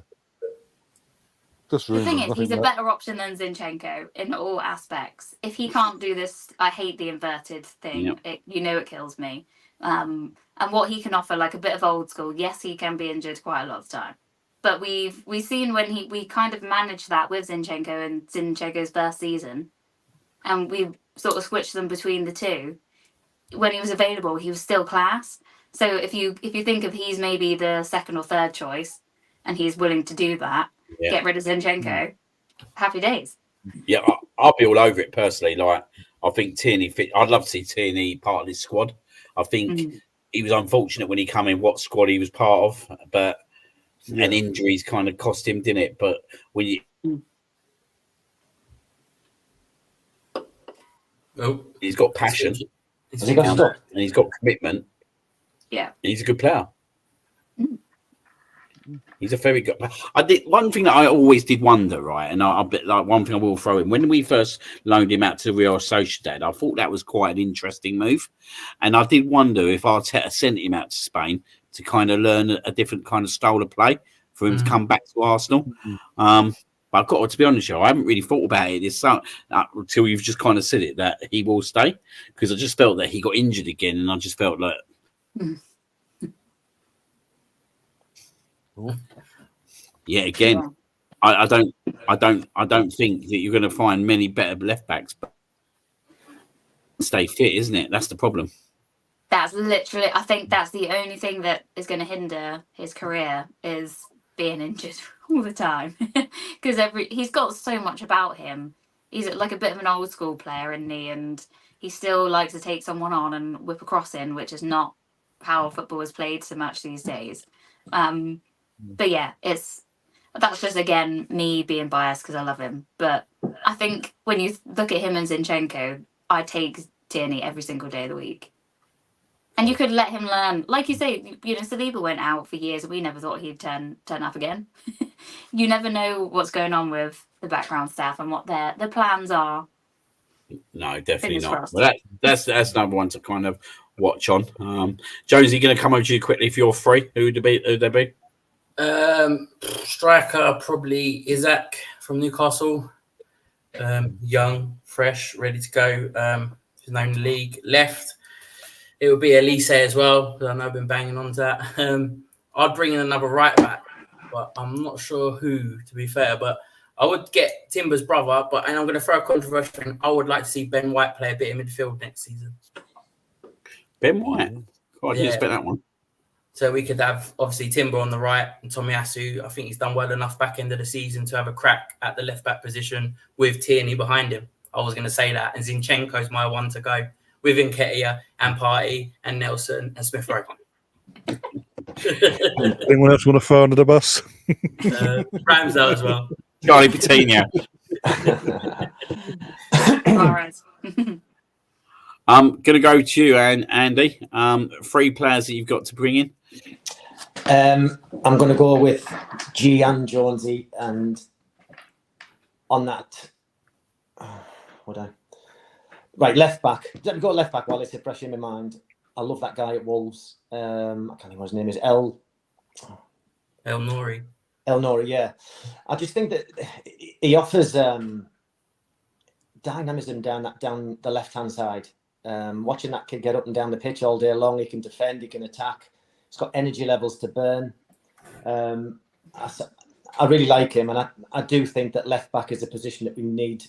Just The rumours. thing is, nothing he's a like- better option than Zinchenko in all aspects. If he can't do this, I hate the inverted thing. Yep. It kills me. And what he can offer, like a bit of old school. Yes, he can be injured quite a lot of the time, but we've seen when we kind of managed that with Zinchenko and Zinchenko's first season, and we sort of switched them between the two. When he was available, he was still class. So if you think of he's maybe the second or third choice, and he's willing to do that, get rid of Zinchenko, happy days. Yeah, I'll be all over it personally. Like, I think Tierney fit. I'd love to see Tierney part of this squad. I think he was unfortunate when he came in what squad he was part of, but and injuries kind of cost him, didn't it? But when you he's got passion, Has he got stuff? and he's got commitment. Yeah. And he's a good player. He's a very good player. I did one thing that I always did wonder, right? And I bet like one thing I will throw in when we first loaned him out to Real Sociedad, I thought that was quite an interesting move, and I did wonder if Arteta sent him out to Spain to kind of learn a different kind of style of play for him to come back to Arsenal. But I've got to be honest, I haven't really thought about it this until you've just kind of said it that he will stay, because I just felt that he got injured again, and I just felt like. Yeah, again, I don't think that you're going to find many better left backs, but stay fit, isn't it? That's the problem. That's literally, I think that's the only thing that is going to hinder his career is being injured all the time, because he's got so much about him. he's like a bit of an old school player, isn't he? And he still likes to take someone on and whip a cross in, which is not how football is played so much these days. But yeah, that's just again me being biased because I love him. But I think when you look at him and Zinchenko, I take Tierney every single day of the week. And you could let him learn, like you say. You know, Saliba went out for years, and we never thought he'd turn up again. You never know what's going on with the background staff and what their plans are. No, definitely Fingers not. crossed. Well, that's another one to kind of watch on. Jonesy, going to come over to you quickly if you're free. Who'd they be? Striker probably Isaac from Newcastle. Young, fresh, ready to go. He's known the league. Left, it would be Elise as well. I know I've been banging on to that. I'd bring in another right back, but I'm not sure who, to be fair. But I would get Timber's brother, and I'm going to throw a controversial thing. I would like to see Ben White play a bit in midfield next season. Ben White. Oh, I didn't Yeah. expect that one. So we could have, obviously, Timber on the right and Tomiyasu. I think he's done well enough back end of the season to have a crack at the left-back position with Tierney behind him. I was going to say that. And Zinchenko's my one to go with Nketiah and Partey and Nelson and Smith Rowe. Anyone else want to throw under the bus? Rams out as well. Charlie Patino. Alright. I'm going to go to you, Andy. 3 players that you've got to bring in. I'm going to go with Gian Jonesy, and on that, right, left back. Let me go left back while it's fresh in my mind. I love that guy at Wolves. I can't think what his name is. El Nouri. Yeah. I just think that he offers dynamism down the left-hand side. Watching that kid get up and down the pitch all day long, he can defend, he can attack. He's got energy levels to burn. I really like him, and I do think that left back is a position that we need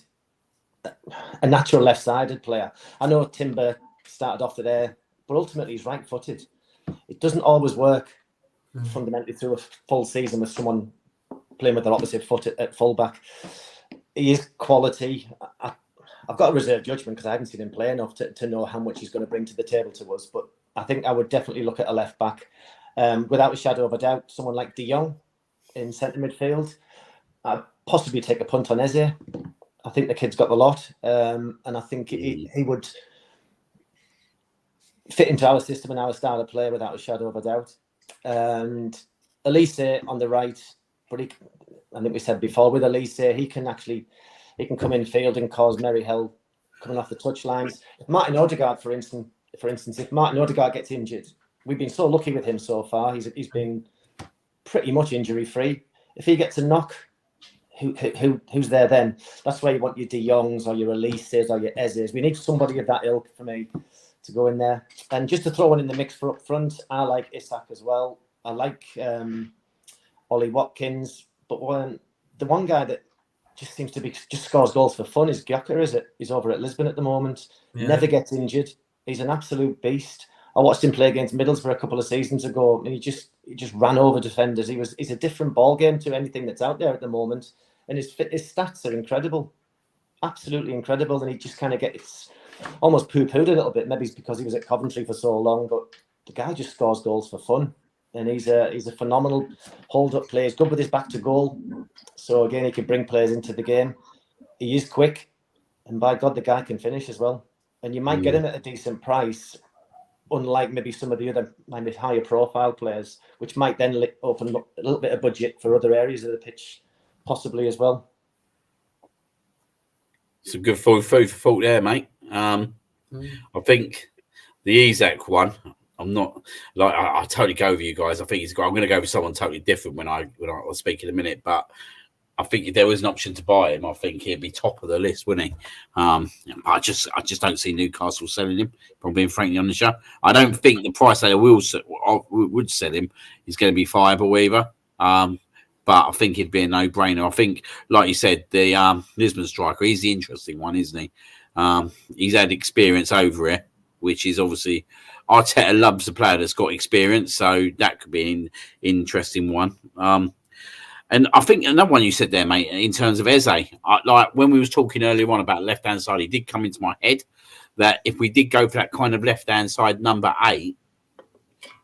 a natural left-sided player. I know Timber started off there, but ultimately he's right-footed. It doesn't always work fundamentally through a full season with someone playing with their opposite foot at fullback. He is quality. I've got a reserved judgment because I haven't seen him play enough to know how much he's going to bring to the table to us. But I think I would definitely look at a left back. Without a shadow of a doubt, someone like De Jong in centre midfield. I'd possibly take a punt on Eze. I think the kid's got the lot. And I think he would fit into our system and our style of play without a shadow of a doubt. And Elise on the right, but I think we said before with Elise, he can come in field and cause merry hell coming off the touchlines. Martin Odegaard, for instance, if Martin Odegaard gets injured, we've been so lucky with him so far. He's been pretty much injury free. If he gets a knock, who's there then? That's where you want your De Jongs or your Elises or your Ezes. We need somebody of that ilk for me to go in there. And just to throw one in the mix for up front, I like Isak as well. I like Ollie Watkins, but the one guy that just seems to just scores goals for fun is Gyökeres, is it? He's over at Lisbon at the moment. Yeah. Never gets injured. He's an absolute beast. I watched him play against Middlesbrough a couple of seasons ago, and he just ran over defenders. He's a different ball game to anything that's out there at the moment, and his stats are incredible, absolutely incredible. And he just kind of gets almost poo-pooed a little bit. Maybe it's because he was at Coventry for so long, but the guy just scores goals for fun. And he's a phenomenal hold-up player. He's good with his back to goal. So, again, he can bring players into the game. He is quick. And, by God, the guy can finish as well. And you might get him at a decent price, unlike maybe some of the other maybe higher-profile players, which might then open up a little bit of budget for other areas of the pitch, possibly as well. Some good food for thought there, mate. I think the Isak one, I'm not like I totally go with you guys. I think I'm going to go with someone totally different when I speak in a minute. But I think if there was an option to buy him, I think he'd be top of the list, wouldn't he? I just don't see Newcastle selling him. If I'm being frankly on the show, I don't think the price they would sell him is going to be fireable either. But I think it'd be a no-brainer. I think, like you said, the Lisbon striker, he's the interesting one, isn't he? He's had experience over it, which is obviously Arteta loves a player that's got experience, so that could be an interesting one. And I think another one you said there, mate, in terms of Eze, like when we was talking earlier on about left-hand side, it did come into my head that if we did go for that kind of left-hand side number 8,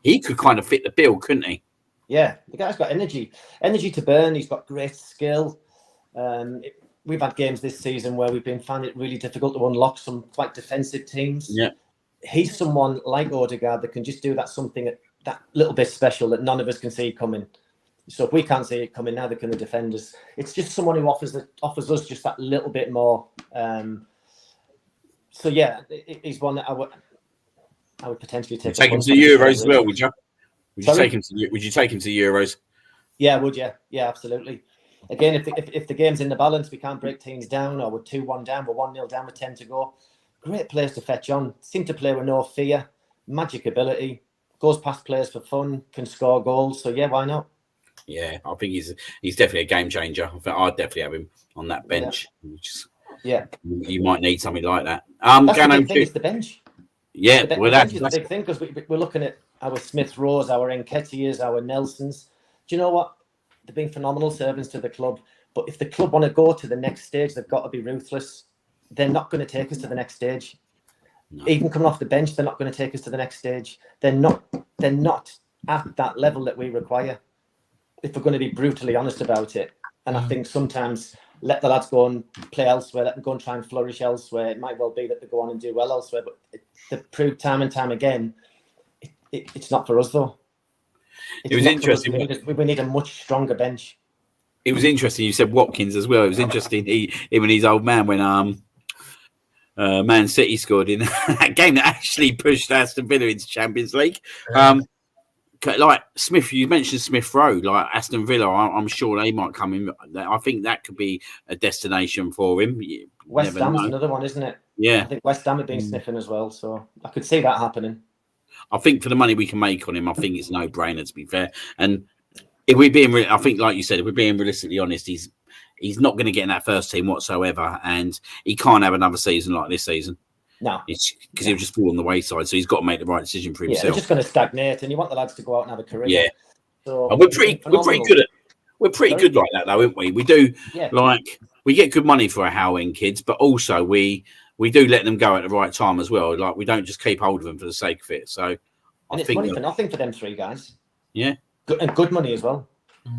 he could kind of fit the bill, couldn't he? Yeah, the guy's got energy to burn. He's got great skill. We've had games this season where we've been finding it really difficult to unlock some quite defensive teams. Yeah. He's someone like Odegaard that can just do that something that little bit special that none of us can see coming. So if we can't see it coming, neither can the defenders. It's just someone who offers us just that little bit more. So yeah, he's one that I would potentially take. Take him to the Euros as well, would you? Would you take him to the Euros? Yeah, would you? Yeah, absolutely. Again, if the game's in the balance, we can't break teams down, or we're 2-1 down, we're 1-0 down with 10 to go. Great players to fetch on. Seem to play with no fear. Magic ability. Goes past players for fun. Can score goals. So yeah, why not? Yeah, I think he's definitely a game changer. I think I'd definitely have him on that bench. Yeah. You might need something like that. That's the big thing, it's the bench. Yeah, the bench is the big thing, because we're looking at our Smith Rowes, our Nketiahs, our Nelsons. Do you know what? They've been phenomenal servants to the club. But if the club want to go to the next stage, they've got to be ruthless. They're not going to take us to the next stage. No. Even coming off the bench, they're not going to take us to the next stage. They're not at that level that we require, if we're going to be brutally honest about it. And I think sometimes let the lads go and play elsewhere, let them go and try and flourish elsewhere. It might well be that they go on and do well elsewhere, but they've proved time and time again, it's not for us though. It was interesting. We need a much stronger bench. It was interesting. You said Watkins as well. It was interesting. Him and his old man when Man City scored in that game that actually pushed Aston Villa into Champions League. Like Smith, you mentioned Smith Rowe, like Aston Villa. I'm sure they might come in. I think that could be a destination for him. West Ham's another one, isn't it? Yeah, I think West Ham have been sniffing as well, so I could see that happening. I think for the money we can make on him, I think it's no brainer, to be fair. And if we're being, I think, like you said, if we're being realistically honest, he's not going to get in that first team whatsoever, and he can't have another season like this season. No, it's because he'll just fall on the wayside. So he's got to make the right decision for himself. Yeah, they're just going to stagnate, and you want the lads to go out and have a career. Yeah, so and we're pretty good like that, though, aren't we? We do like we get good money for our Howe End kids, but also we do let them go at the right time as well. Like we don't just keep hold of them for the sake of it. So and it's money for nothing for them three guys. Yeah, good money as well.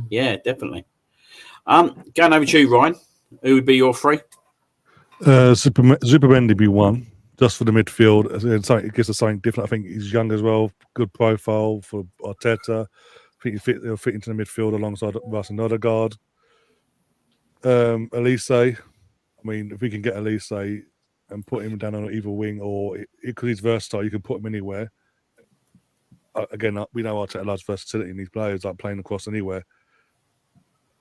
Yeah, definitely. Going over to you, Ryan. Who would be your three? Zubimendi be one, just for the midfield. It gives us something different. I think he's young as well. Good profile for Arteta. I think he'll fit into the midfield alongside Russ and Odegaard. Elise. I mean, if we can get Elise and put him down on either wing, or because he's versatile, you can put him anywhere. Again, we know Arteta loves versatility in these players, like playing across anywhere.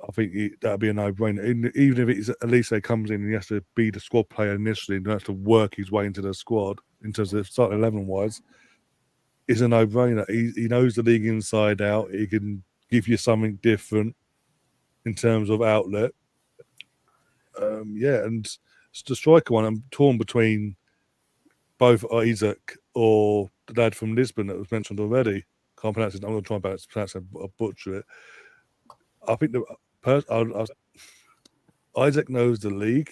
I think that'd be a no-brainer. Even if Elise comes in and he has to be the squad player initially and has to work his way into the squad in terms of starting 11-wise, it's a no-brainer. He knows the league inside out. He can give you something different in terms of outlet. And the striker one, I'm torn between both Isaac or the lad from Lisbon that was mentioned already. Can't pronounce it. I'm going to try and pronounce it. I'll butcher it. I think Isaac knows the league,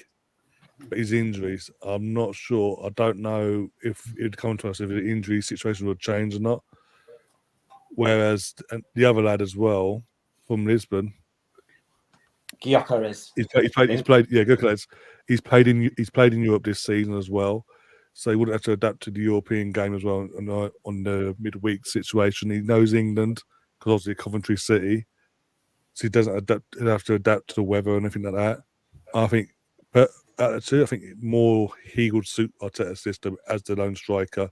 but his injuries, I'm not sure. I don't know if it'd come to us if the injury situation would change or not. Whereas the other lad as well from Lisbon, Gyökeres. He's played in Europe this season as well, so he wouldn't have to adapt to the European game as well on the midweek situation. He knows England because obviously Coventry City. So he doesn't have to adapt to the weather or anything like that. I think, but out of the two, I think more he would suit Arteta's system as the lone striker,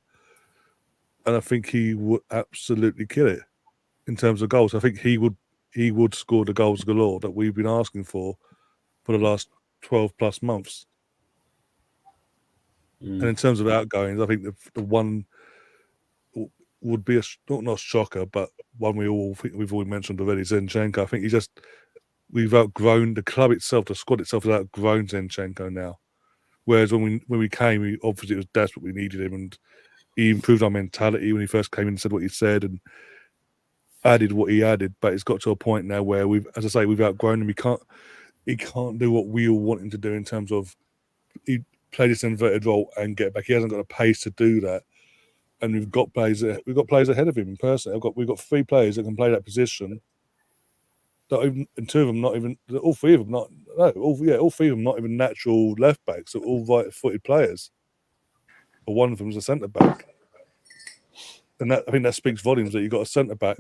and I think he would absolutely kill it in terms of goals. I think he would score the goals galore that we've been asking for the last 12 plus months. And in terms of outgoings, I think the one would be not a shocker, but one we've all mentioned already, Zinchenko. I think we've outgrown the club itself, the squad itself has outgrown Zinchenko now. Whereas when we came, obviously it was desperate, we needed him, and he improved our mentality when he first came in and said what he said, and added what he added, but it's got to a point now where we've outgrown him. He can't do what we all want him to do in terms of he play this inverted role and get back. He hasn't got the pace to do that. And we've got players ahead of him. Personally, we've got 3 players that can play that position. And 2 of them not even. All 3 of them not. No, all 3 of them not even natural left backs. They're all right-footed players. But one of them is a centre back, and I think that speaks volumes that you've got a centre back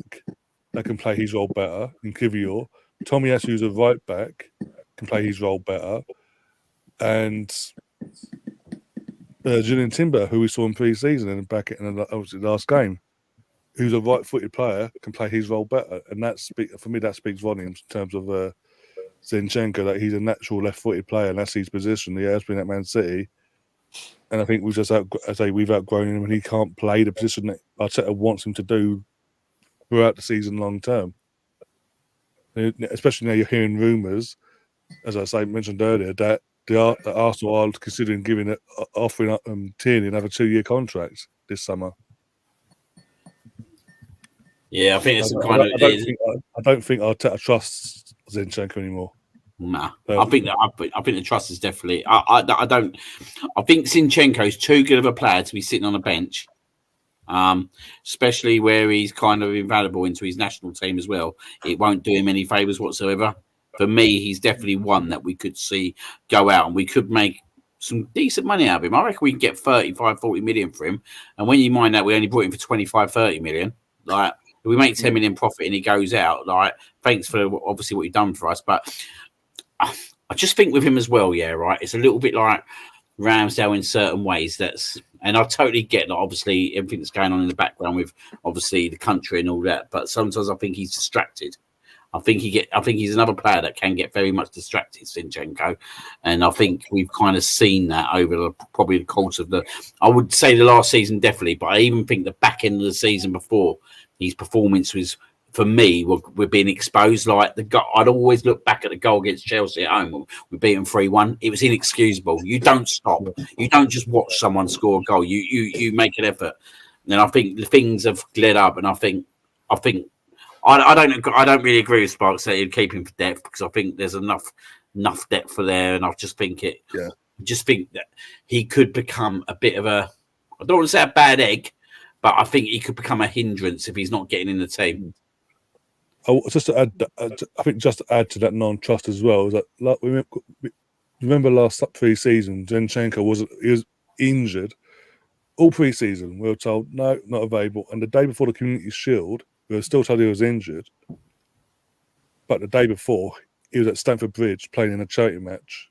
that can play his role better in Kivior. Tomiyasu, who's a right back, can play his role better, and Julian Timber, who we saw in pre-season and back in the obviously last game, who's a right-footed player, can play his role better, and that speaks volumes in terms of Zinchenko, that he's a natural left-footed player, and that's his position. He has been at Man City, and I think we've outgrown him, and he can't play the position that Arteta wants him to do throughout the season long term. Especially now you're hearing rumours, as I mentioned earlier, that Arsenal are considering offering Tierney another 2-year contract this summer. Yeah, I think it's I don't think Arteta trusts Zinchenko anymore. Nah, I think the trust is definitely. I think Zinchenko's too good of a player to be sitting on a bench, especially where he's kind of invaluable into his national team as well. It won't do him any favours whatsoever. For me, he's definitely one that we could see go out and we could make some decent money out of him. I reckon we can get 35, 40 million for him. And when you mind that we only brought him for 25, 30 million, like if we make 10 million profit and he goes out, like thanks for obviously what you've done for us. But I just think with him as well, yeah, right. It's a little bit like Ramsdale in certain ways. And I totally get that. Obviously, everything that's going on in the background with obviously the country and all that. But sometimes I think he's distracted. I think he's another player that can get very much distracted, Zinchenko, and I think we've kind of seen that over probably the course of I would say the last season definitely, but I even think the back end of the season before, his performance was, for me, we're being exposed. Like I'd always look back at the goal against Chelsea at home. We beat them 3-1. It was inexcusable. You don't stop. You don't just watch someone score a goal. You make an effort. And I think the things have led up. And I think I don't really agree with Sparks that you'd keep him for depth, because I think there's enough depth for there. And I just think that he could become a bit of a, I don't want to say a bad egg, but I think he could become a hindrance if he's not getting in the team. Just to add to that non-trust as well, is that like, remember last 3 seasons, Zinchenko was injured all pre-season. We were told no, not available, and the day before the Community Shield, we were still told he was injured. But the day before, he was at Stamford Bridge playing in a charity match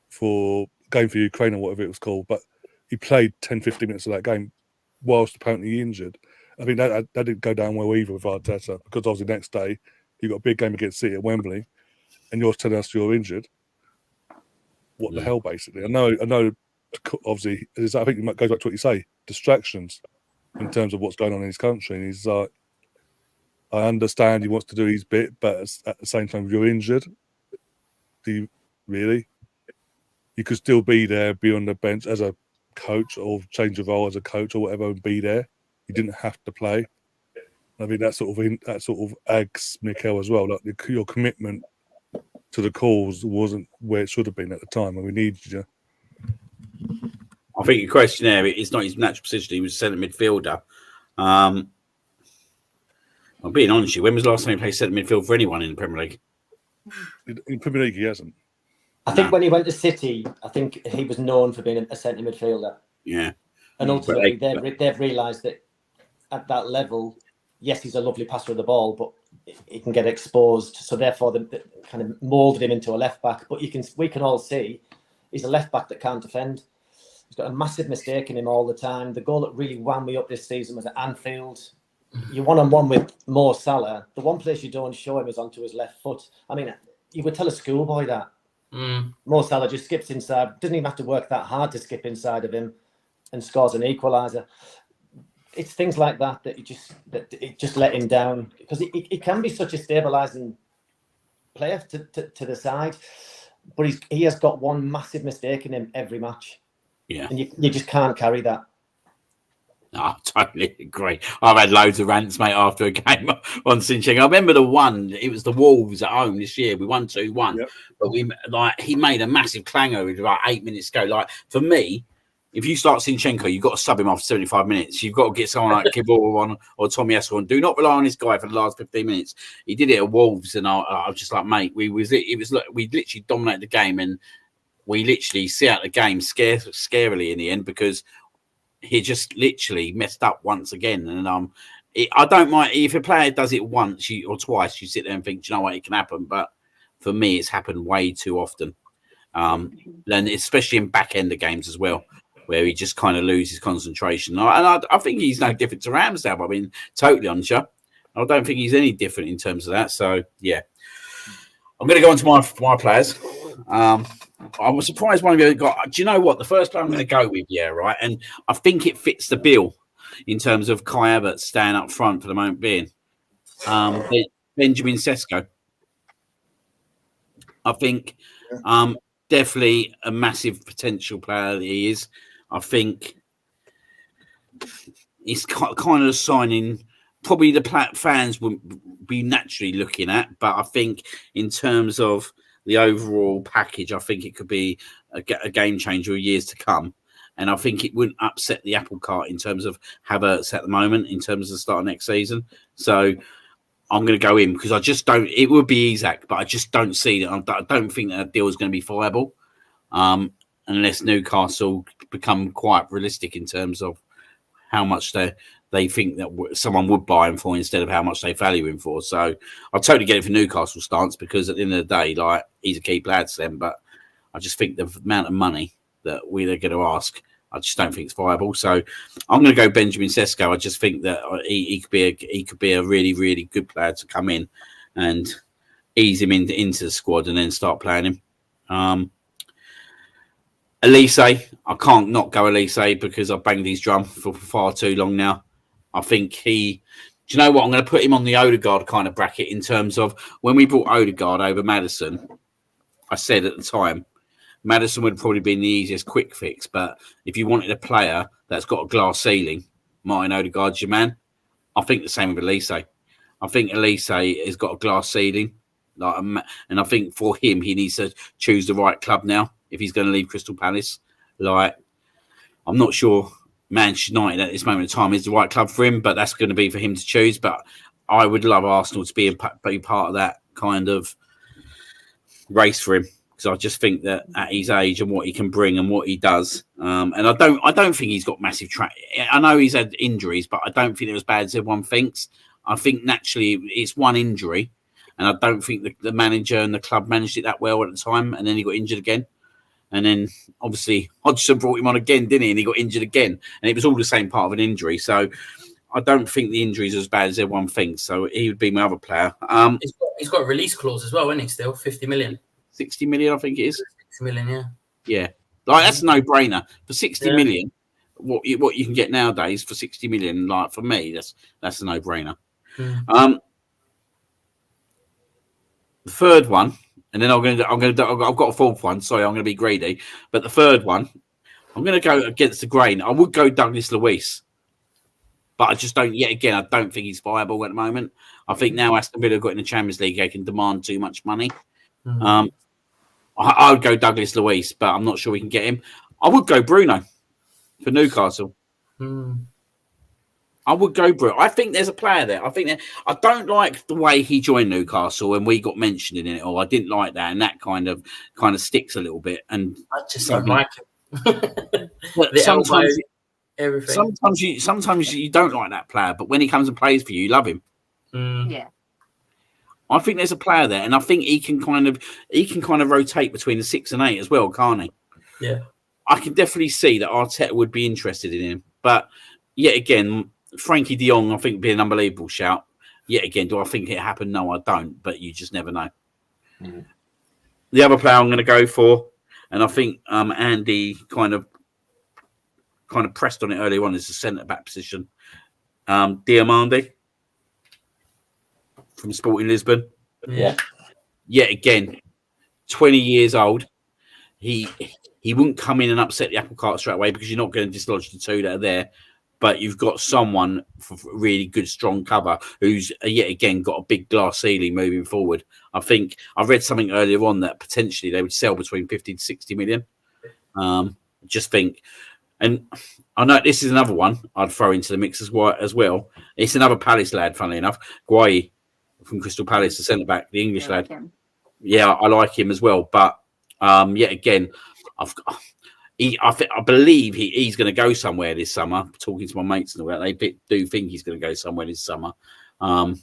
for Game for Ukraine or whatever it was called. But he played 10-15 minutes of that game whilst apparently injured. I think that didn't go down well either with Arteta, because obviously the next day you got a big game against City at Wembley, and you're telling us you're injured. What the hell, basically? I know. Obviously, I think it goes back to what you say: distractions in terms of what's going on in his country. And he's like, I understand he wants to do his bit, but at the same time, if you're injured, do you really? You could still be there, be on the bench as a coach, or change of role as a coach or whatever, and be there. You didn't have to play. I mean, that sort of aggs Mikel as well. Like your commitment to the cause wasn't where it should have been at the time, and we needed you. I think your question there is not his natural position. He was a centre midfielder. I'm being honest with you. When was the last time he played centre midfield for anyone in the Premier League? In Premier League, he hasn't. I think when he went to City, I think he was known for being a centre midfielder. Yeah. And ultimately, they've realised that at that level, yes, he's a lovely passer of the ball, but he can get exposed. So therefore, they kind of moulded him into a left back. But we can all see he's a left back that can't defend. He's got a massive mistake in him all the time. The goal that really wound me up this season was at Anfield. You're one-on-one with Mo Salah. The one place you don't show him is onto his left foot. I mean, you would tell a schoolboy that. Mo Salah just skips inside. Doesn't even have to work that hard to skip inside of him, and scores an equaliser. It's things like that it just let him down, because he can be such a stabilising player to the side, but he has got one massive mistake in him every match. Yeah, and you just can't carry that. I totally agree. I've had loads of rants, mate, after a game on Sinchenko. I remember the one, it was the Wolves at home this year. We won 2-1. Yep. But he made a massive clanger with about 8 minutes to go. Like, for me, if you start Sinchenko, you've got to sub him after 75 minutes. You've got to get someone like Kibor on or Tommy Esco on. Do not rely on this guy for the last 15 minutes. He did it at Wolves, and I was just like, mate, we literally dominated the game, and we literally see out the game scarily in the end because he just literally messed up once again. And I don't mind if a player does it once or twice, you sit there and think, you know what, it can happen. But for me, it's happened way too often. And especially in back end of games as well, where he just kind of loses concentration. And I think he's no different to Ramsdale. I mean, totally honest, I don't think he's any different in terms of that. So, yeah. I'm going to go on to my players. I was surprised one of you got. Do you know what? The first player I'm going to go with, right? And I think it fits the bill in terms of Kai Havertz staying up front for the moment being. Benjamin Sesko. I think definitely a massive potential player that he is. I think he's kind of signing probably the fans wouldn't be naturally looking at, but I think in terms of the overall package, I think it could be a game changer in years to come. And I think it wouldn't upset the apple cart in terms of Havertz at the moment, in terms of the start of next season. So I'm going to go in because I just don't. It would be Isak, but I just don't see that. I don't think that deal is going to be viable unless Newcastle become quite realistic in terms of how much they think that someone would buy him for instead of how much they value him for. So I totally get it for Newcastle stance because at the end of the day, like, he's a key player to them. But I just think the amount of money that they're going to ask, I just don't think it's viable. So I'm going to go Benjamin Sesko. I just think that he could be a really, really good player to come in and ease him into the squad and then start playing him. Elise, I can't not go Elise because I've banged his drum for far too long now. I think do you know what? I'm going to put him on the Odegaard kind of bracket in terms of when we brought Odegaard over Maddison. I said at the time, Maddison would probably be the easiest quick fix, but if you wanted a player that's got a glass ceiling, Martin Odegaard's your man. I think the same with Elise. I think Elise has got a glass ceiling, and I think for him, he needs to choose the right club now if he's going to leave Crystal Palace. Like, I'm not sure Manchester United at this moment in time is the right club for him, but that's going to be for him to choose. But I would love Arsenal to be part of that kind of race for him. Because I just think that at his age and what he can bring and what he does, and I don't think he's got massive track. I know he's had injuries, but I don't think they're as bad as everyone thinks. I think naturally it's one injury, and I don't think the manager and the club managed it that well at the time, and then he got injured again, and then obviously Hodgson brought him on again, didn't he? And he got injured again, and it was all the same part of an injury. So I don't think the injuries are as bad as everyone thinks. So he would be my other player. He's got a release clause as well, isn't he? Still 50 million. 60 million, I think it is. 60 million, yeah. Yeah. Like, that's a no-brainer. For 60 million, what you can get nowadays for 60 million, like, for me, that's a no-brainer. The third one, and then I've got a fourth one. Sorry, I'm going to be greedy. But the third one, I'm going to go against the grain. I would go Douglas Luiz. But I just don't, yet again, I don't think he's viable at the moment. I think now Aston Villa got in the Champions League, they can demand too much money. I would go Douglas Luiz, but I'm not sure we can get him. I would go Bruno for Newcastle. I would go Bruno. I think there's a player there. I don't like the way he joined Newcastle and we got mentioned in it all. I didn't like that, and that kind of sticks a little bit. And I just don't like him. Sometimes you don't like that player, but when he comes and plays for you, you love him. Yeah. I think there's a player there, and I think he can kind of rotate between the 6 and 8 as well, can't he? Yeah. I can definitely see that Arteta would be interested in him. But yet again, Frankie de Jong, I think, would be an unbelievable shout. Yet again, do I think it happened? No, I don't. But you just never know. The other player I'm going to go for, and I think Andy kind of pressed on it early on, is the centre-back position. Diomande from Sporting Lisbon. Yeah. Yet again, 20 years old. He wouldn't come in and upset the apple cart straight away because you're not going to dislodge the two that are there. but you've got someone for really good, strong cover who's yet again got a big glass ceiling moving forward. I think I read something earlier on that potentially they would sell between 50 to 60 million. Just think, and I know this is another one I'd throw into the mix as well. It's another Palace lad, funnily enough, Guayi from Crystal Palace, the centre back, the English lad. Yeah, I like him as well, but yet again, I believe he's going to go somewhere this summer. Talking to my mates and all that, they do think he's going to go somewhere this summer. But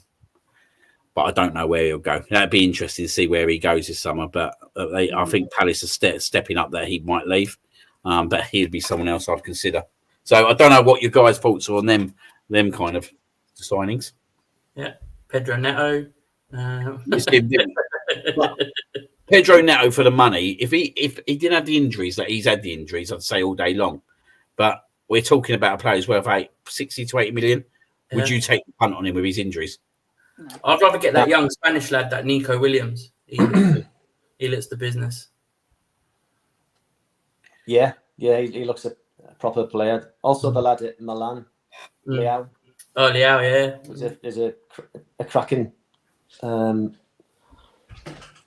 I don't know where he'll go. That'd be interesting to see where he goes this summer. But I think Palace are stepping up that he might leave. But he'd be someone else I'd consider. So I don't know what your guys' thoughts are on them kind of signings. Yeah, Pedro Neto. Pedro Neto for the money. If he didn't have the injuries that he's had, I'd say all day long. But we're talking about a player who's worth 60 to 80 million. Yeah. Would you take the punt on him with his injuries? I'd rather get that young Spanish lad, that Nico Williams. He looks the business. Yeah, he looks a proper player. Also, the lad at Milan, Leao. Oh, Leao, yeah. Is a cracking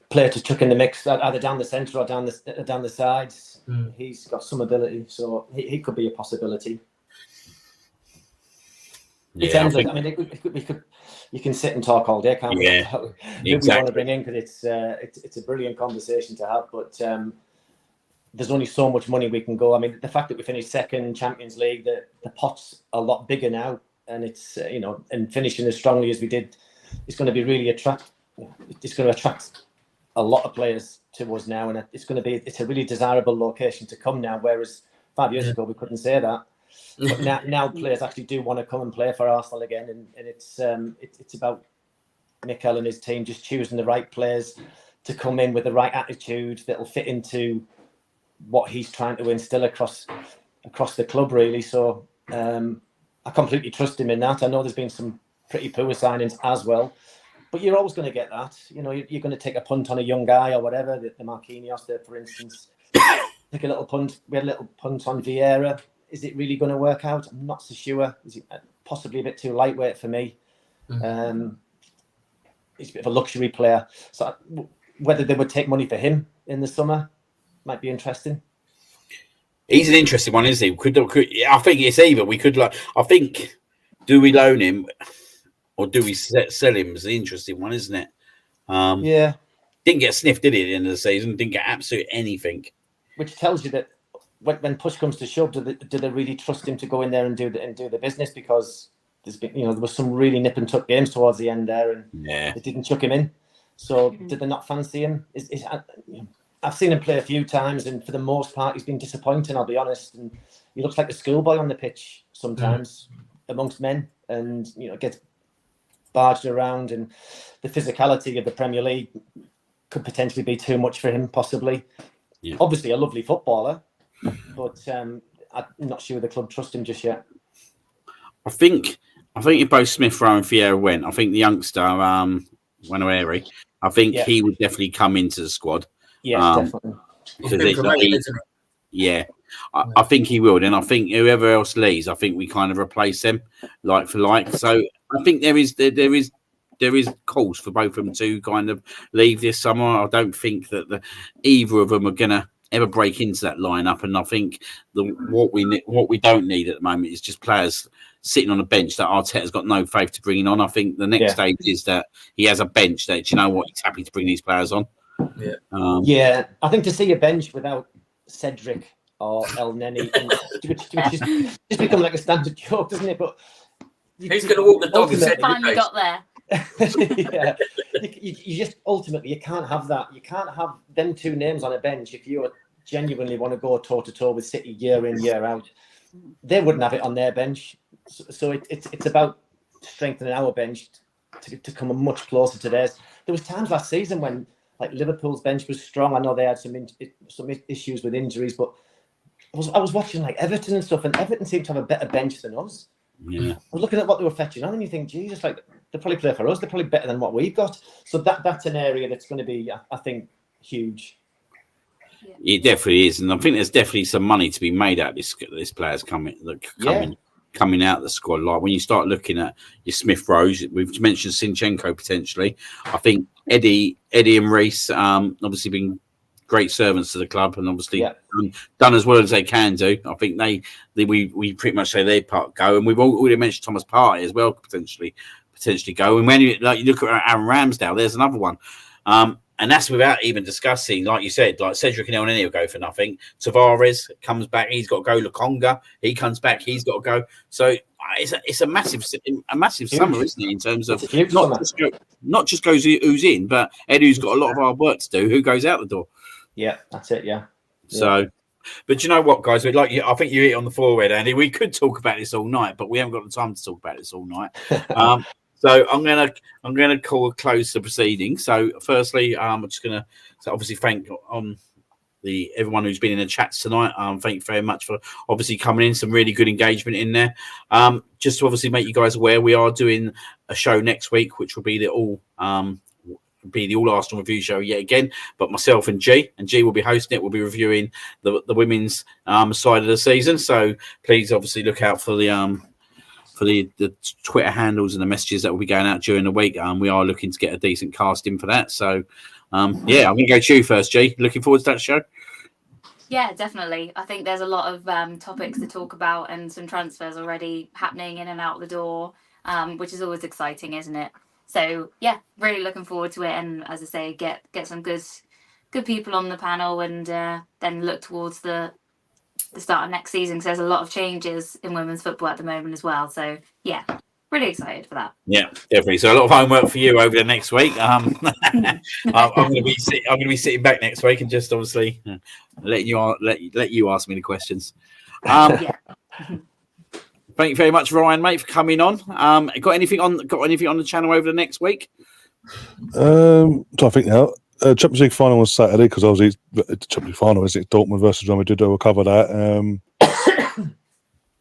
player to chuck in the mix, either down the centre or down the sides. He's got some ability, so he could be a possibility. It's endless. I mean, we could. You can sit and talk all day, can't we? Yeah, who exactly. we want to bring in, because it's a brilliant conversation to have. But there's only so much money we can go. I mean, the fact that we finished second in Champions League, the pot's a lot bigger now, and it's and finishing as strongly as we did, it's going to be really It's going to attract a lot of players to us now, and it's a really desirable location to come now. Whereas 5 years ago we couldn't say that. But now players actually do want to come and play for Arsenal again, and it's about Mikel and his team just choosing the right players to come in with the right attitude that'll fit into what he's trying to instill across the club, really. So I completely trust him in that. I know there's been some pretty poor signings as well, but you're always going to get that. You're going to take a punt on a young guy or whatever. The Marquinhos there, for instance, take a little punt. We had a little punt on Vieira. Is it really going to work out? I'm not so sure. Is it possibly a bit too lightweight for me? He's a bit of a luxury player. So whether they would take money for him in the summer might be interesting. He's an interesting one, isn't he? I think it's either. I think, do we loan him or do we sell him? Is the interesting one, isn't it? Yeah. Didn't get sniffed, did he, at the end of the season? Didn't get absolutely anything. Which tells you that when push comes to shove, do they really trust him to go in there and do the business? Because there's been, there was some really nip and tuck games towards the end there, and they didn't chuck him in. So did they not fancy him? I've seen him play a few times, and for the most part, he's been disappointing, I'll be honest. And he looks like a schoolboy on the pitch sometimes amongst men, and gets barged around. And the physicality of the Premier League could potentially be too much for him, possibly. Yeah. Obviously, a lovely footballer, but I'm not sure the club trust him just yet. I think if both Smith Rowe and Vieira went, I think the youngster Wanaweri, I think he would definitely come into the squad. Yeah, definitely. I think he will. And I think whoever else leaves, I think we kind of replace them like for like. So I think there is calls for both of them to kind of leave this summer. I don't think that either of them are going to ever break into that lineup. And I think what we don't need at the moment is just players sitting on a bench that Arteta's got no faith to bringing on. I think the next stage is that he has a bench that, he's happy to bring these players on. Yeah. I think to see a bench without Cedric or El Neni, which just become like a standard joke, doesn't it? But who's going to walk the dog? Finally got there. Yeah, you just ultimately you can't have that. You can't have them two names on a bench if you genuinely want to go toe to toe with City year in year out. They wouldn't have it on their bench. So it's about strengthening our bench to come much closer to theirs. There was times last season when like Liverpool's bench was strong. I know they had some issues with injuries, but I was watching like Everton and stuff, and Everton seemed to have a better bench than us. Yeah, I was looking at what they were fetching on, and you think, Jesus, like they probably play for us. They're probably better than what we've got. So that's an area that's going to be, I think, huge. It definitely is, and I think there's definitely some money to be made out of this players coming. coming out of the squad. Like when you start looking at your Smith Rose, we've mentioned Sinchenko potentially. I think Eddie and Reece obviously been great servants to the club and obviously done as well as they can do. I think we pretty much say their part go, and we've already mentioned Thomas Partey as well potentially go. And when you look at Aaron Ramsdale, there's another one. And that's without even discussing, like you said, like Cedric and Elneny will go for nothing. Tavares comes back, he's got to go. Lukonga, he comes back, he's got to go. So it's a massive summer, isn't it? In terms of not just goes who's in, but Edu's got a lot of hard work to do. Who goes out the door? Yeah, that's it. Yeah. So, but you know what, guys? I think you hit on the forehead, Andy. We could talk about this all night, but we haven't got the time to talk about this all night. So I'm gonna call a close to proceedings. So firstly, I'm just gonna obviously thank everyone who's been in the chats tonight. Thank you very much for obviously coming in. Some really good engagement in there. Just to obviously make you guys aware, we are doing a show next week, which will be the all Arsenal review show yet again. But myself and G will be hosting it. We'll be reviewing the women's side of the season. So please obviously look out for the Twitter handles and the messages that will be going out during the week. We are looking to get a decent cast in for that. So, I'm going to go to you first, G. Looking forward to that show? Yeah, definitely. I think there's a lot of topics to talk about and some transfers already happening in and out the door, which is always exciting, isn't it? So, yeah, really looking forward to it. And as I say, get some good people on the panel and then look towards the start of next season, because there's a lot of changes in women's football at the moment as well. So yeah, really excited for that. Yeah, definitely. So a lot of homework for you over the next week. I'm going to be sitting back next week and just obviously let you ask me the questions. Yeah. Thank you very much, Ryan, mate, for coming on. Got anything on the channel over the next week? So I think now. Champions League final was Saturday because obviously the Champions League final is Dortmund versus Real Madrid. We'll cover that.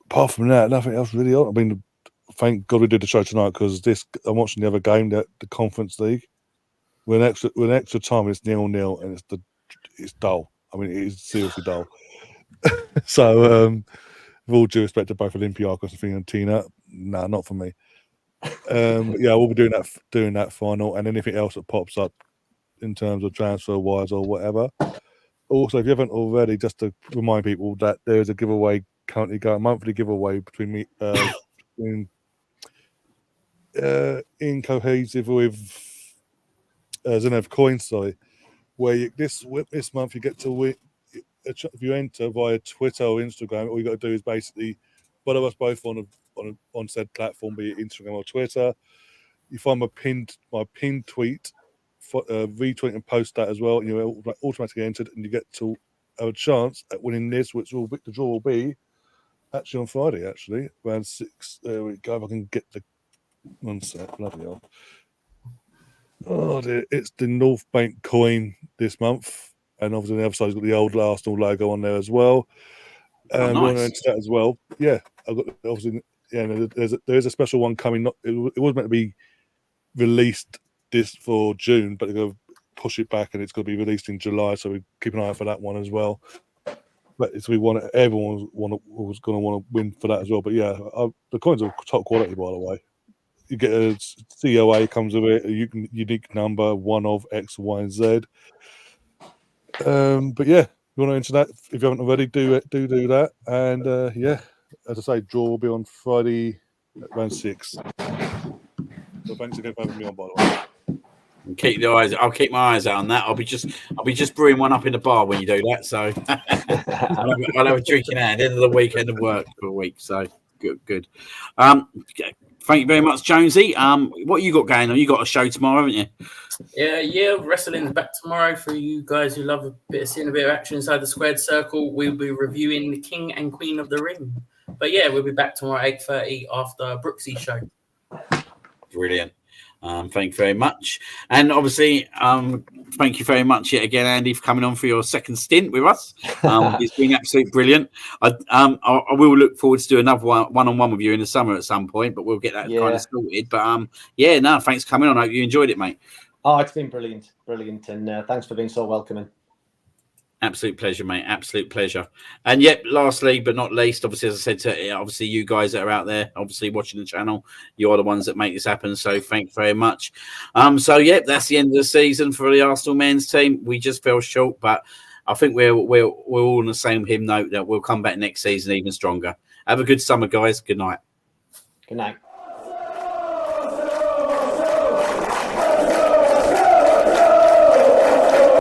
Apart from that, nothing else really on. I mean, thank God we did the show tonight because I'm watching the other game, the Conference League. With extra time, it's 0-0 and it's dull. I mean, it is seriously dull. So, with all due respect to both Olympiacos and Fiorentina, not for me. But yeah, we'll be doing that final and anything else that pops up in terms of transfer wise or whatever. Also, if you haven't already, just to remind people that there is a giveaway currently going, monthly giveaway between me in cohesive with Zenith Coins, where this month you get to win. If you enter via Twitter or Instagram, all you got to do is basically follow us both on said platform, be it Instagram or Twitter. You find my pinned tweet. Retweet and post that as well, and you're automatically entered, and you get to have a chance at winning this, which the draw will be actually on Friday, around 6. There we go. If I can get the one sec, bloody hell. Oh dear, it's the North Bank coin this month, and obviously on the other side, it's got the old Arsenal logo on there as well. Nice. We want to enter that as well. Yeah, I've got obviously. Yeah, there is a special one coming. It was meant to be released this for June, but they're going to push it back and it's going to be released in July, so we keep an eye out for that one as well. But everyone was going to want to win for that as well. But yeah, the coins are top quality, by the way. You get a COA comes with it, a unique number, one of X, Y, and Z. But yeah, you want to enter that if you haven't already, do that. And yeah, as I say, draw will be on Friday at around 6. So thanks again for having me on, by the way. I'll keep my eyes out on that. I'll be just brewing one up in the bar when you do that. So I'll have a drink in hand end of the weekend of work for a week. So good. Thank you very much, Jonesy. What you got going on? You got a show tomorrow, haven't you? Yeah. Wrestling's back tomorrow for you guys who love seeing a bit of action inside the squared circle. We'll be reviewing the King and Queen of the Ring. But yeah, we'll be back tomorrow 8:30 after Brooksy's show. Brilliant. Thank you very much. And obviously, thank you very much yet again, Andy, for coming on for your second stint with us. It's been absolutely brilliant. I will look forward to doing another one-on-one with you in the summer at some point, but we'll get that kind of sorted. But thanks for coming on. I hope you enjoyed it, mate. Oh, it's been brilliant. And thanks for being so welcoming. Absolute pleasure, mate. Absolute pleasure. And yep, lastly but not least, obviously, as I said, to obviously you guys that are out there, obviously watching the channel, you are the ones that make this happen. So thanks very much. So yep, that's the end of the season for the Arsenal men's team. We just fell short, but I think we're all on the same hymn note that we'll come back next season even stronger. Have a good summer, guys. Good night. Good night.